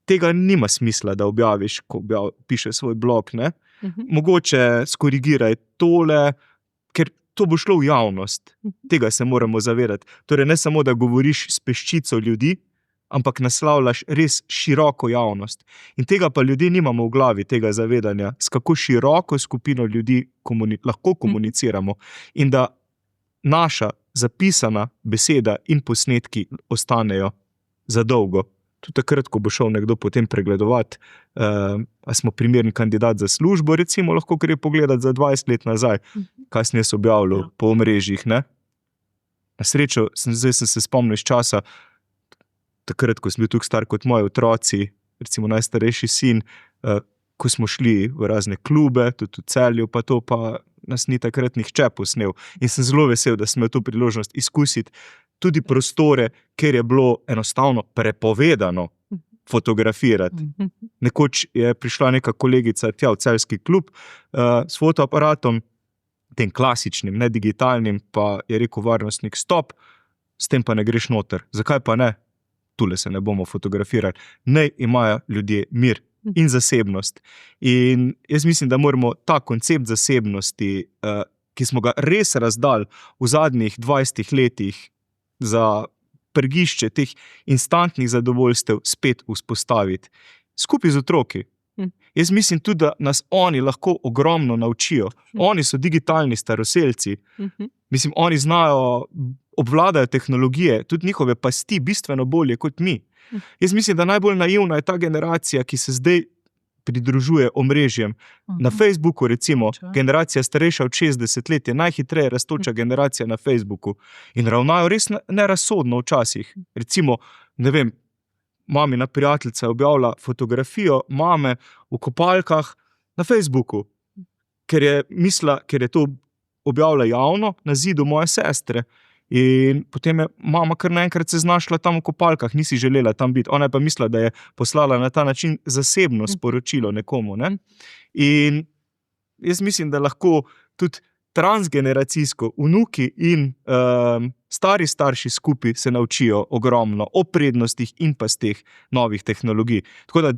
tega nima smisla, da objaviš, ko piše svoj blog, ne? Mogoče skorigiraj tole, ker to bo šlo v javnost. Tega se moramo zavedati. Torej ne samo, da govoriš s peščico ljudi, ampak naslavljaš res široko javnost. In tega pa ljudje nimamo v glavi, tega zavedanja, s kako široko skupino ljudi lahko komuniciramo in da naša zapisana beseda in posnetki ostanejo za dolgo. Tudi takrat, ko bo šel nekdo potem pregledovati, a smo primeren kandidat za službo, recimo lahko gre pogledati za 20 let nazaj, kaj sem jaz objavljal po omrežjih. Ne? Na srečo, zdaj sem se spomnil iz časa, takrat, ko sem bil tukaj star kot moji otroci, recimo najstarejši sin, ko smo šli v razne klube, tudi v Celju, pa to pa nas ni takrat nihče posnel. In sem zelo vesel, da sem imel to priložnost izkusiti tudi prostore, kjer je bilo enostavno prepovedano fotografirati. Nekoč je prišla neka kolegica tja v celjski klub s fotoaparatom, tem klasičnim, ne digitalnim, pa je rekel varnostnik, stop, s tem pa ne greš noter. Zakaj pa ne? Tule se ne bomo fotografirali. Naj imajo ljudje mir in zasebnost. In jaz mislim, da moramo ta koncept zasebnosti ki smo ga res razdali v zadnjih 20 letih za prgišče teh instantnih zadovoljstev spet vzpostaviti. Skupaj z otroki. Jaz mislim tudi, da nas oni lahko ogromno naučijo. Oni so digitalni staroselci. Mislim, oni znajo, obvladajo tehnologije, tudi njihove pasti bistveno bolje kot mi. Jaz mislim, da najbolj naivna je ta generacija, ki se zdaj pridružuje omrežjem. Na Facebooku recimo, generacija starejša od 60 let je najhitreje rastoča generacija na Facebooku in ravnajo res nerazsodno včasih. Recimo, ne vem, mamina prijateljica je objavila fotografijo mame v kopalkah na Facebooku, ker je to objavila javno na zidu moje sestre. In potem je mama kar naenkrat se znašla tam v kopalkah, nisi želela tam biti. Ona je pa mislila, da je poslala na ta način zasebno sporočilo nekomu. Ne? In jaz mislim, da lahko tudi transgeneracijsko vnuki in stari starši skupaj se naučijo ogromno o prednostih in pasteh novih tehnologij. Tako da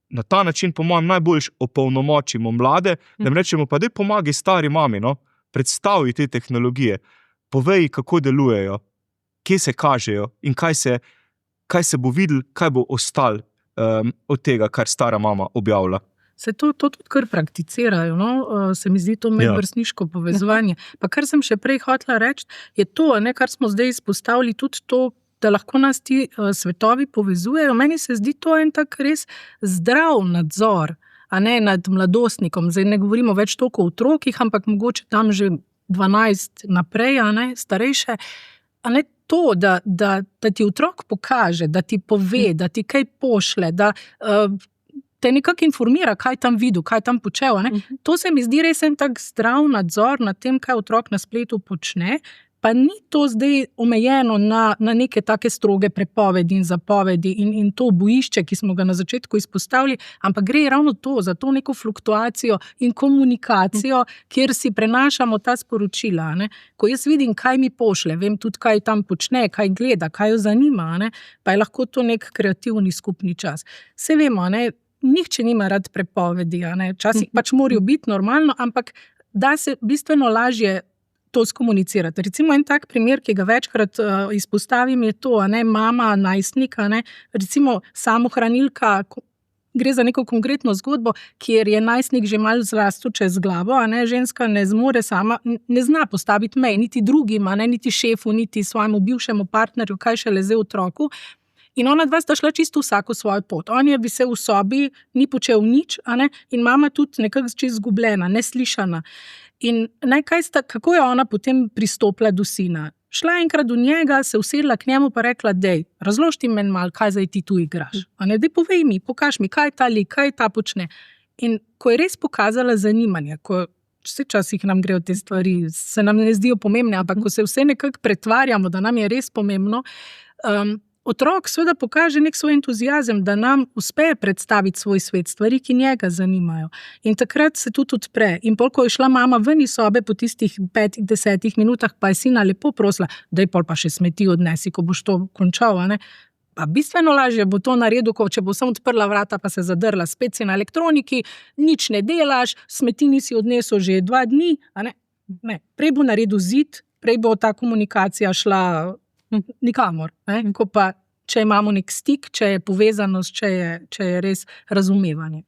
na ta način, po mojem, najboljš opolnomočimo mlade, da jim rečemo, pa daj pomagaj stari mami, no? Predstavi te tehnologije, povej, kako delujejo, kje se kažejo in kaj se bo videl, kaj bo ostalo od tega, kar stara mama objavlja. Se to tudi kar prakticirajo, no? Se mi zdi to medvrstniško povezovanje. Pa kar sem še prej hotela reči, je to, kar smo zdaj izpostavili, tudi to, da lahko nas ti svetovi povezujejo. Meni se zdi to en tak res zdrav nadzor, a ne nad mladostnikom. Zdaj ne govorimo več toliko o otrokih, ampak mogoče tam že 12 naprej, a ne, starejše. A ne to, da ti otrok pokaže, da ti pove, da ti kaj pošle, da te nekako informira, kaj tam videl, kaj tam počel. Ne? To se mi zdi res en tak zdrav nadzor nad tem, kaj otrok na spletu počne, pa ni to zdaj omejeno na neke take stroge prepovedi in zapovedi in to bojišče, ki smo ga na začetku izpostavili, ampak gre ravno to, za to neko fluktuacijo in komunikacijo, kjer si prenašamo ta sporočila. Ne? Ko jaz vidim, kaj mi pošle, vem tudi, kaj tam počne, kaj gleda, kaj jo zanima, ne? Pa je lahko to nek kreativni skupni čas. Vse vemo, ne? Nihče nima rad prepovedi, včasih pač morajo biti normalno, ampak da se bistveno lažje to skomunicirati. Recimo en tak primer, ki ga večkrat izpostavim, je to, mama najstnika, recimo samohranilka, gre za neko konkretno zgodbo, kjer je najstnik že malo zrastel čez glavo, ženska ne zmore sama, ne zna postaviti mej, niti drugim, niti šefu, niti svojemu bivšemu partnerju, kaj šele zdaj otroku. In ona dva sta šla čisto vsako svojo pot. On je visel v sobi, ni počel nič, in mama tudi nekako čisto zgubljena, neslišana. In kako je ona potem pristopila do sina? Šla enkrat do njega, se usedla k njemu pa rekla, dej, razloži meni malo, kaj zdaj ti tu igraš. Dej, povej mi, pokaž mi, kaj ta lik, kaj ta počne. In ko je res pokazala zanimanje, ko vse časih nam grejo te stvari, se nam ne zdijo pomembne, ampak ko se vse nekako pretvarjamo, da nam je res pomembno, otrok seveda pokaže nek svoj entuzijazem, da nam uspe predstaviti svoj svet, stvari, ki njega zanimajo. In takrat se tudi odpre. In pol, ko je šla mama ven iz sobe po tistih 5-10 minutah, pa je sina lepo prosila, daj pol pa še smeti odnesi, ko boš to končal, Pa bistveno lažje bo to naredil, ko če bo sem odprla vrata, pa se zadrla, spet si na elektroniki, nič ne delaš, smeti nisi odnesel že 2 dni, Ne. Prej bo naredil zid, prej bo ta komunikacija šla nikamor. Ko pa, če imamo nek stik, če je povezanost, če je res razumevanje.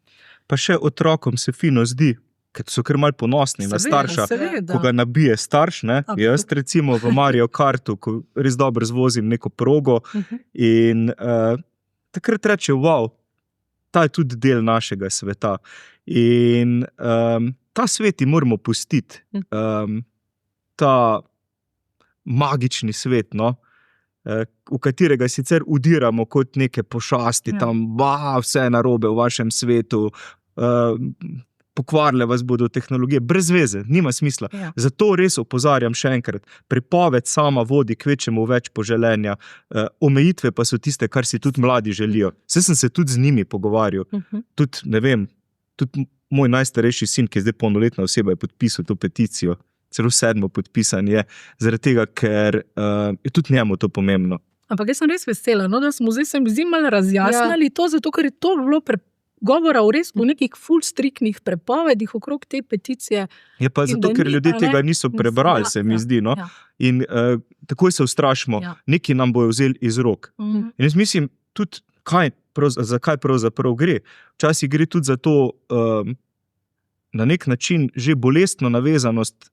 Pa še otrokom se fino zdi, ker so kar malo ponosni na starša, ko ga nabije starš. Jaz recimo v Mario Kartu, ko res dobro zvozim neko progo in takrat reče, wow, ta je tudi del našega sveta. In ta svet ji moramo pustiti. Ta magični svet, v katerega sicer udiramo kot neke pošasti, tam vse je narobe v vašem svetu, pokvarile vas bodo tehnologije, brez veze, nima smisla. Zato res opozarjam še enkrat, prepoved sama vodi k večjemu več poželenja, omejitve pa so tiste, kar si tudi mladi želijo. Saj sem se tudi z njimi pogovarjal, tudi, ne vem, tudi moj najstarejši sin, ki je zdaj polnoletna oseba, je podpisal to peticijo, celo 7. podpisan je, zaradi tega, ker je tudi njemu to pomembno. Ampak jaz sem res vesela, da smo zdaj se mi zdi malo razjasnili to, zato ker je to bilo govora o res o nekih ful striktnih prepovedih okrog te peticije. Je pa In zato, da ker ni, ljudje a ne? tega niso prebrali, Ja, se mi ja, zdi. No? ja. In takoj se ustrašimo, Ja. nekaj nam bojo vzeli iz rok. Mhm. In jaz mislim tudi, zakaj pravzaprav gre. Včasih gre tudi za to, na nek način že bolestno navezanost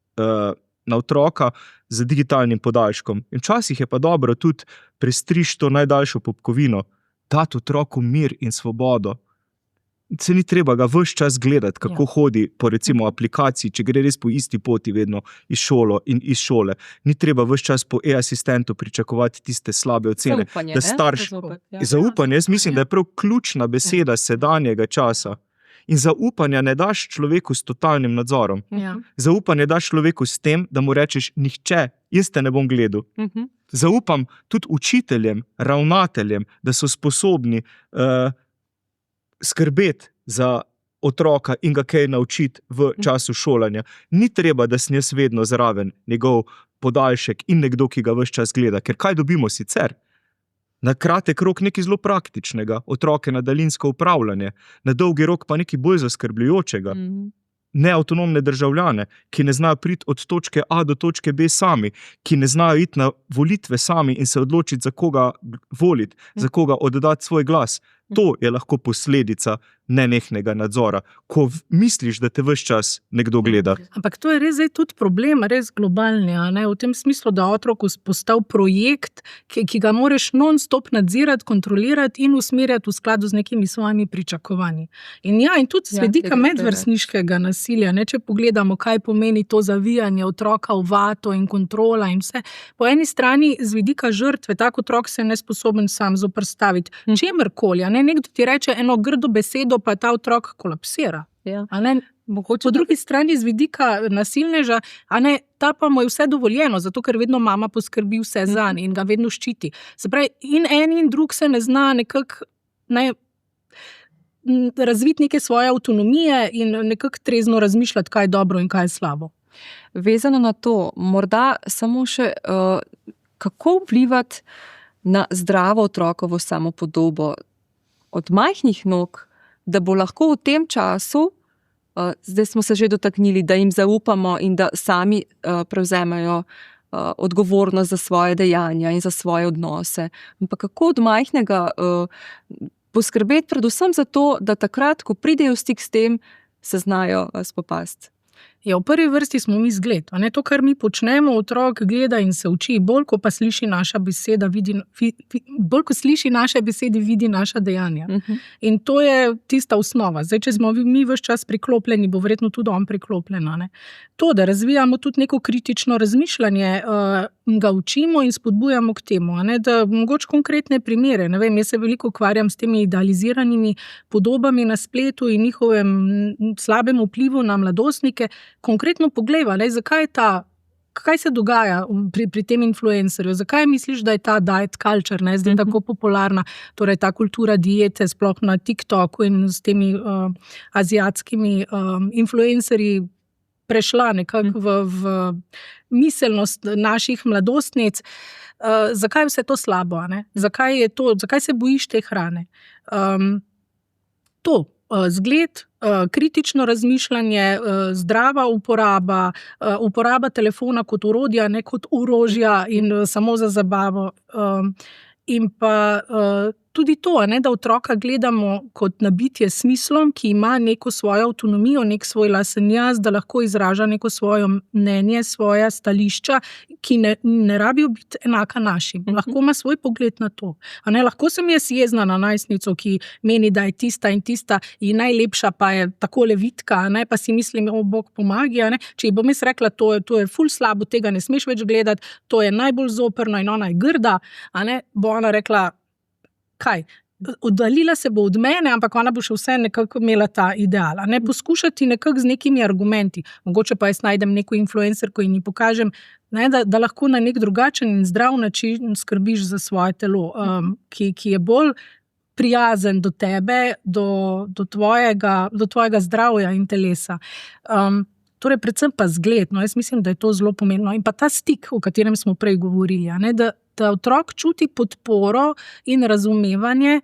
na otroka z digitalnim podaljškom. In včasih je pa dobro tudi prestriž to najdaljšo popkovino, dati otroku mir in svobodo. Se ni treba ga ves čas gledati, kako hodi po recimo aplikaciji, če gre res po isti poti vedno iz šole. Ni treba ves čas po e-asistentu pričakovati tiste slabe ocene. Zaupanje, Da ne? starš, Zopet, ja. zaupanje, jaz mislim, da je prav ključna beseda sedanjega časa. In zaupanja ne daš človeku s totalnim nadzorom. Ja. Zaupanje daš človeku s tem, da mu rečeš, nihče, jaz te ne bom gledal. Mhm. Zaupam tudi učiteljem, ravnateljem, da so sposobni skrbeti za otroka in ga kaj naučiti v času šolanja. Ni treba, da sem jaz vedno zraven, njegov podaljšek in nekdo, ki ga ves čas gleda. Ker kaj dobimo sicer? Na kratek rok nekaj zelo praktičnega, otroke na daljinsko upravljanje, na dolgi rok pa nekaj bolj zaskrbljujočega. Neavtonomne državljane, ki ne znajo priti od točke A do točke B sami, ki ne znajo iti na volitve sami in se odločiti, za koga voliti, za koga oddati svoj glas. To je lahko posledica nenehnega nadzora, ko misliš, da te ves čas nekdo gleda. Ampak to je res zdaj tudi problem, res globalni, a ne? V tem smislu, da otrok postal projekt, ki ga moraš non-stop nadzirati, kontrolirati in usmerjati v skladu z nekimi svojimi pričakovanji. In ja, in tudi z vidika medvrstniškega nasilja, ne? Če pogledamo, kaj pomeni to zavijanje otroka v vato in kontrola in vse. Po eni strani z vidika žrtve, tak otrok se je nesposoben sam zoperstaviti. Čemerkoli, a ne? Nekdo ti reče eno grdo besedo, pa ta otrok kolapsira. Ja. A ne? Po drugi strani z vidika nasilneža, a ne, ta pa mu je vse dovoljeno, zato ker vedno mama poskrbi vse zanj in ga vedno ščiti. Se pravi, in en in drug se ne zna nekako razviti neke svoje avtonomije in nekako trezno razmišljati, kaj je dobro in kaj je slabo. Vezano na to, morda samo še, kako vplivati na zdravo otrokovo samopodobo od majhnih nog, da bo lahko v tem času, zdaj smo se že dotaknili, da jim zaupamo in da sami prevzemajo odgovornost za svoje dejanja in za svoje odnose. Ampak kako od majhnega poskrbeti predvsem za to, da takrat, ko pridejo v stik s tem, se znajo spopasti. Ja, v prvi vrsti smo mi zgled. A ne, to, kar mi počnemo, otrok gleda in se uči, bolj ko pa sliši naša beseda, bolj ko sliši naše besede, vidi naša dejanja. In to je tista osnova. Zdaj, če smo mi ves čas priklopljeni, bo verjetno tudi on priklopljen. Ne? To, da razvijamo tudi neko kritično razmišljanje, ga učimo in spodbujamo k temu. A ne? Da mogoče konkretne primere. Ne vem, jaz se veliko ukvarjam s temi idealiziranimi podobami na spletu in njihovem slabem vplivu na mladostnike. Konkretno poglejva, kaj se dogaja pri tem influencerju, zakaj misliš, da je ta diet culture zdaj tako popularna, torej ta kultura diete, sploh na TikToku in s temi azijskimi influencerji prešla nekako v miselnost naših mladostnic. Zakaj je vse to slabo? Ne? Zakaj se bojiš te hrane? Zgled, kritično razmišljanje, zdrava uporaba telefona kot orodja, ne kot orožja in samo za zabavo. In pa tudi to, ne, da otroka gledamo kot na bitje s smislom, ki ima neko svojo avtonomijo, nek svoj lasen jaz, da lahko izraža neko svoje mnenje, svoja stališča, ki ne rabijo biti enaka našim. Lahko ima svoj pogled na to. A ne, lahko sem jaz jezna na najstnico, ki meni, da je tista in tista in najlepša pa je takole vitka, ne, pa si mislim, Bog pomagi. Ne. Če ji bom jaz rekla, to je ful slabo, tega ne smeš več gledati, to je najbolj zoprno in ona je grda, a ne, bo ona rekla, kaj? Oddaljila se bo od mene, ampak ona bo še vse nekako imela ta ideal. Ne poskušati nekako z nekimi argumenti. Mogoče pa jaz najdem neko influencerko in ji pokažem, ne, da lahko na nek drugačen in zdrav način skrbiš za svoje telo, ki je bolj prijazen do tebe, do tvojega zdravja in telesa. Torej, predvsem pa zgled. No, jaz mislim, da je to zelo pomembno. In pa ta stik, o katerem smo prej govorili, ne, da otrok čuti podporo in razumevanje,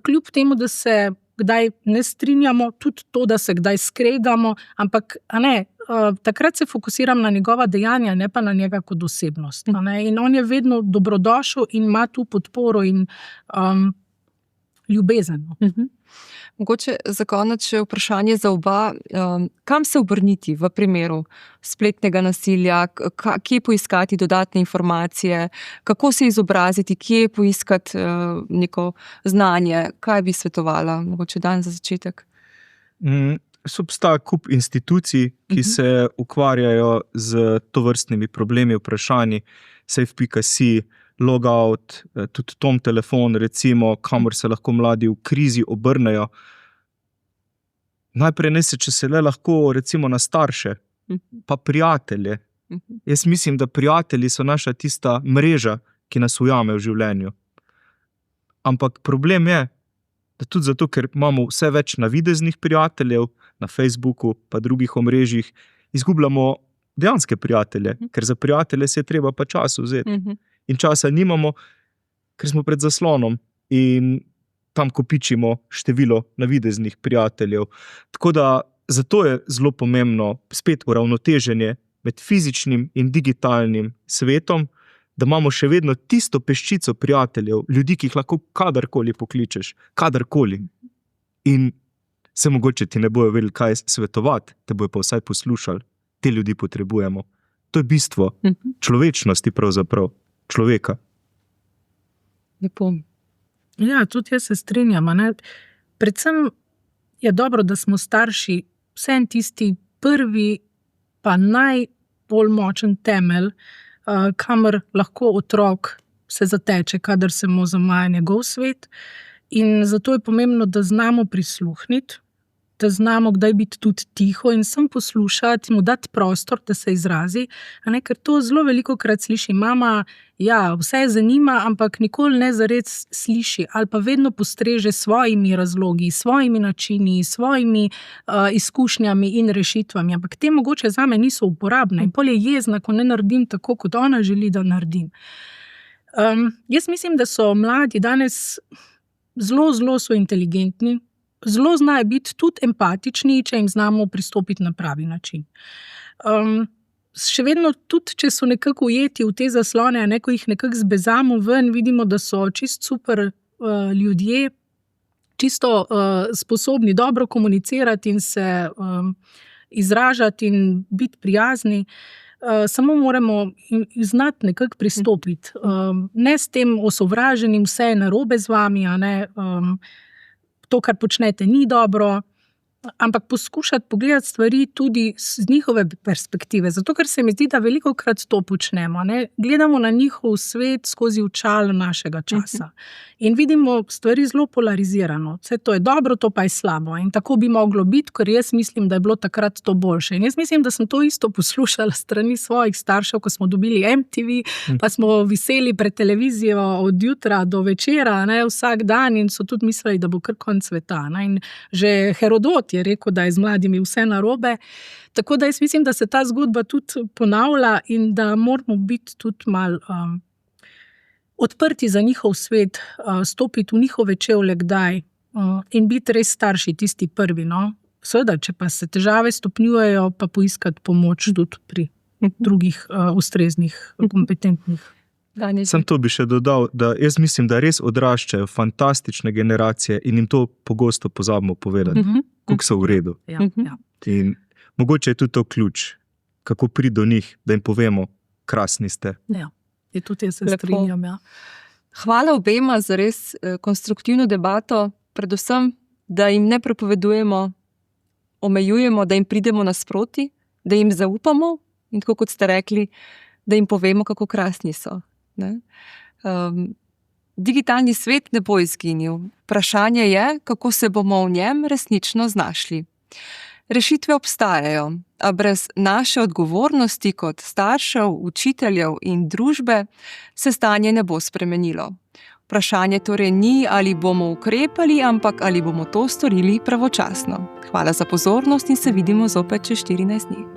kljub temu, da se kdaj ne strinjamo, tudi to, da se kdaj skregamo, ampak takrat se fokusiram na njegova dejanja, ne pa na njega kot osebnost. In on je vedno dobrodošel in ima tu podporo in ljubezen. Mogoče za konec še vprašanje za oba. Kam se obrniti v primeru spletnega nasilja, kje poiskati dodatne informacije, kako se izobraziti, kje poiskati neko znanje, kaj bi svetovala, mogoče Dan za začetek? Obstaja kup institucij, ki se ukvarjajo z tovrstnimi problemi, vprašanji, safe.si, Logout, tudi Tom telefon, recimo, kamor se lahko mladi v krizi obrnejo. Najprej če se le lahko recimo na starše, pa prijatelje. Jaz mislim, da prijatelji so naša tista mreža, ki nas ujame v življenju. Ampak problem je, da tudi zato, ker imamo vse več navideznih prijateljev na Facebooku pa drugih omrežjih, izgubljamo dejanske prijatelje, ker za prijatelje se je treba pa čas vzeti. In časa nimamo, ker smo pred zaslonom in tam kopičimo število navideznih prijateljev. Tako da zato je zelo pomembno spet uravnoteženje med fizičnim in digitalnim svetom, da imamo še vedno tisto peščico prijateljev, ljudi, ki jih lahko kadarkoli pokličeš, kadarkoli. In se mogoče ti ne bojo vedeli, kaj svetovati, te bojo pa vsaj poslušali. Te ljudi potrebujemo. To je bistvo človečnosti pravzaprav, človeka. Lepo. Ja, tudi jaz se strinjam. Predvsem je dobro, da smo starši vsem tisti prvi pa najbolj močen temelj, kamor lahko otrok se zateče, kadar se mu zamaja njegov svet. In zato je pomembno, da znamo prisluhniti, da znamo kdaj biti tudi tiho in sem poslušati, mu dati prostor, da se izrazi. Ker to zelo velikokrat sliši mama, ja, vse zanima, ampak nikoli ne zares sliši ali pa vedno postreže svojimi razlogi, svojimi načini, svojimi izkušnjami in rešitvami. Ampak te mogoče zame niso uporabne in pol je jezna, ko ne naredim tako, kot ona želi, da naredim. Jaz mislim, da so mladi danes zelo so inteligentni, zelo znajo biti tudi empatični, če jim znamo pristopiti na pravi način. Še vedno tudi, če so nekako ujeti v te zaslone, ko jih nekako zbezamo ven, vidimo, da so čist super ljudje, čisto sposobni dobro komunicirati in se izražati in biti prijazni. Samo moramo znati nekako pristopiti. Ne s tem osovraženim, vse je narobe z vami, to, kar počnete, ni dobro, ampak poskušati pogledati stvari tudi z njihove perspektive. Zato, ker se mi zdi, da velikokrat to počnemo. Gledamo na njihov svet skozi očala našega časa. In vidimo stvari zelo polarizirano. Vse to je dobro, to pa je slabo. In tako bi moglo biti, ker jaz mislim, da je bilo takrat to boljše. In jaz mislim, da sem to isto poslušala strani svojih staršev, ko smo dobili MTV, pa smo viseli pred televizijo od jutra do večera, vsak dan in so tudi mislili, da bo kar konec sveta. In že Herodot je rekel, da je z mladimi vse narobe. Tako da jaz mislim, da se ta zgodba tudi ponavlja in da moramo biti tudi malo odprti za njihov svet, stopiti v njihove čevlje kdaj in biti res starši tisti prvi. Seveda, če pa se težave stopnjujejo, pa poiskati pomoč tudi pri drugih ustreznih, kompetentnih. Sam to bi še dodal, da jaz mislim, da res odraščajo fantastične generacije in jim to pogosto pozabimo povedati, koliko so v redu. Ja. In mogoče je tudi to ključ, kako priti do njih, da jim povemo, krasni ste. Ja, in tudi jaz se strinjam. Ja. Hvala obema za res konstruktivno debato, predvsem, da jim ne prepovedujemo, omejujemo, da jim pridemo nasproti, da jim zaupamo in tako kot ste rekli, da jim povemo, kako krasni so. Digitalni svet ne bo izginil. Vprašanje je, kako se bomo v njem resnično znašli. Rešitve obstajajo, a brez naše odgovornosti kot staršev, učiteljev in družbe se stanje ne bo spremenilo. Vprašanje torej ni, ali bomo ukrepali, ampak ali bomo to storili pravočasno. Hvala za pozornost in se vidimo zopet čez 14 dni.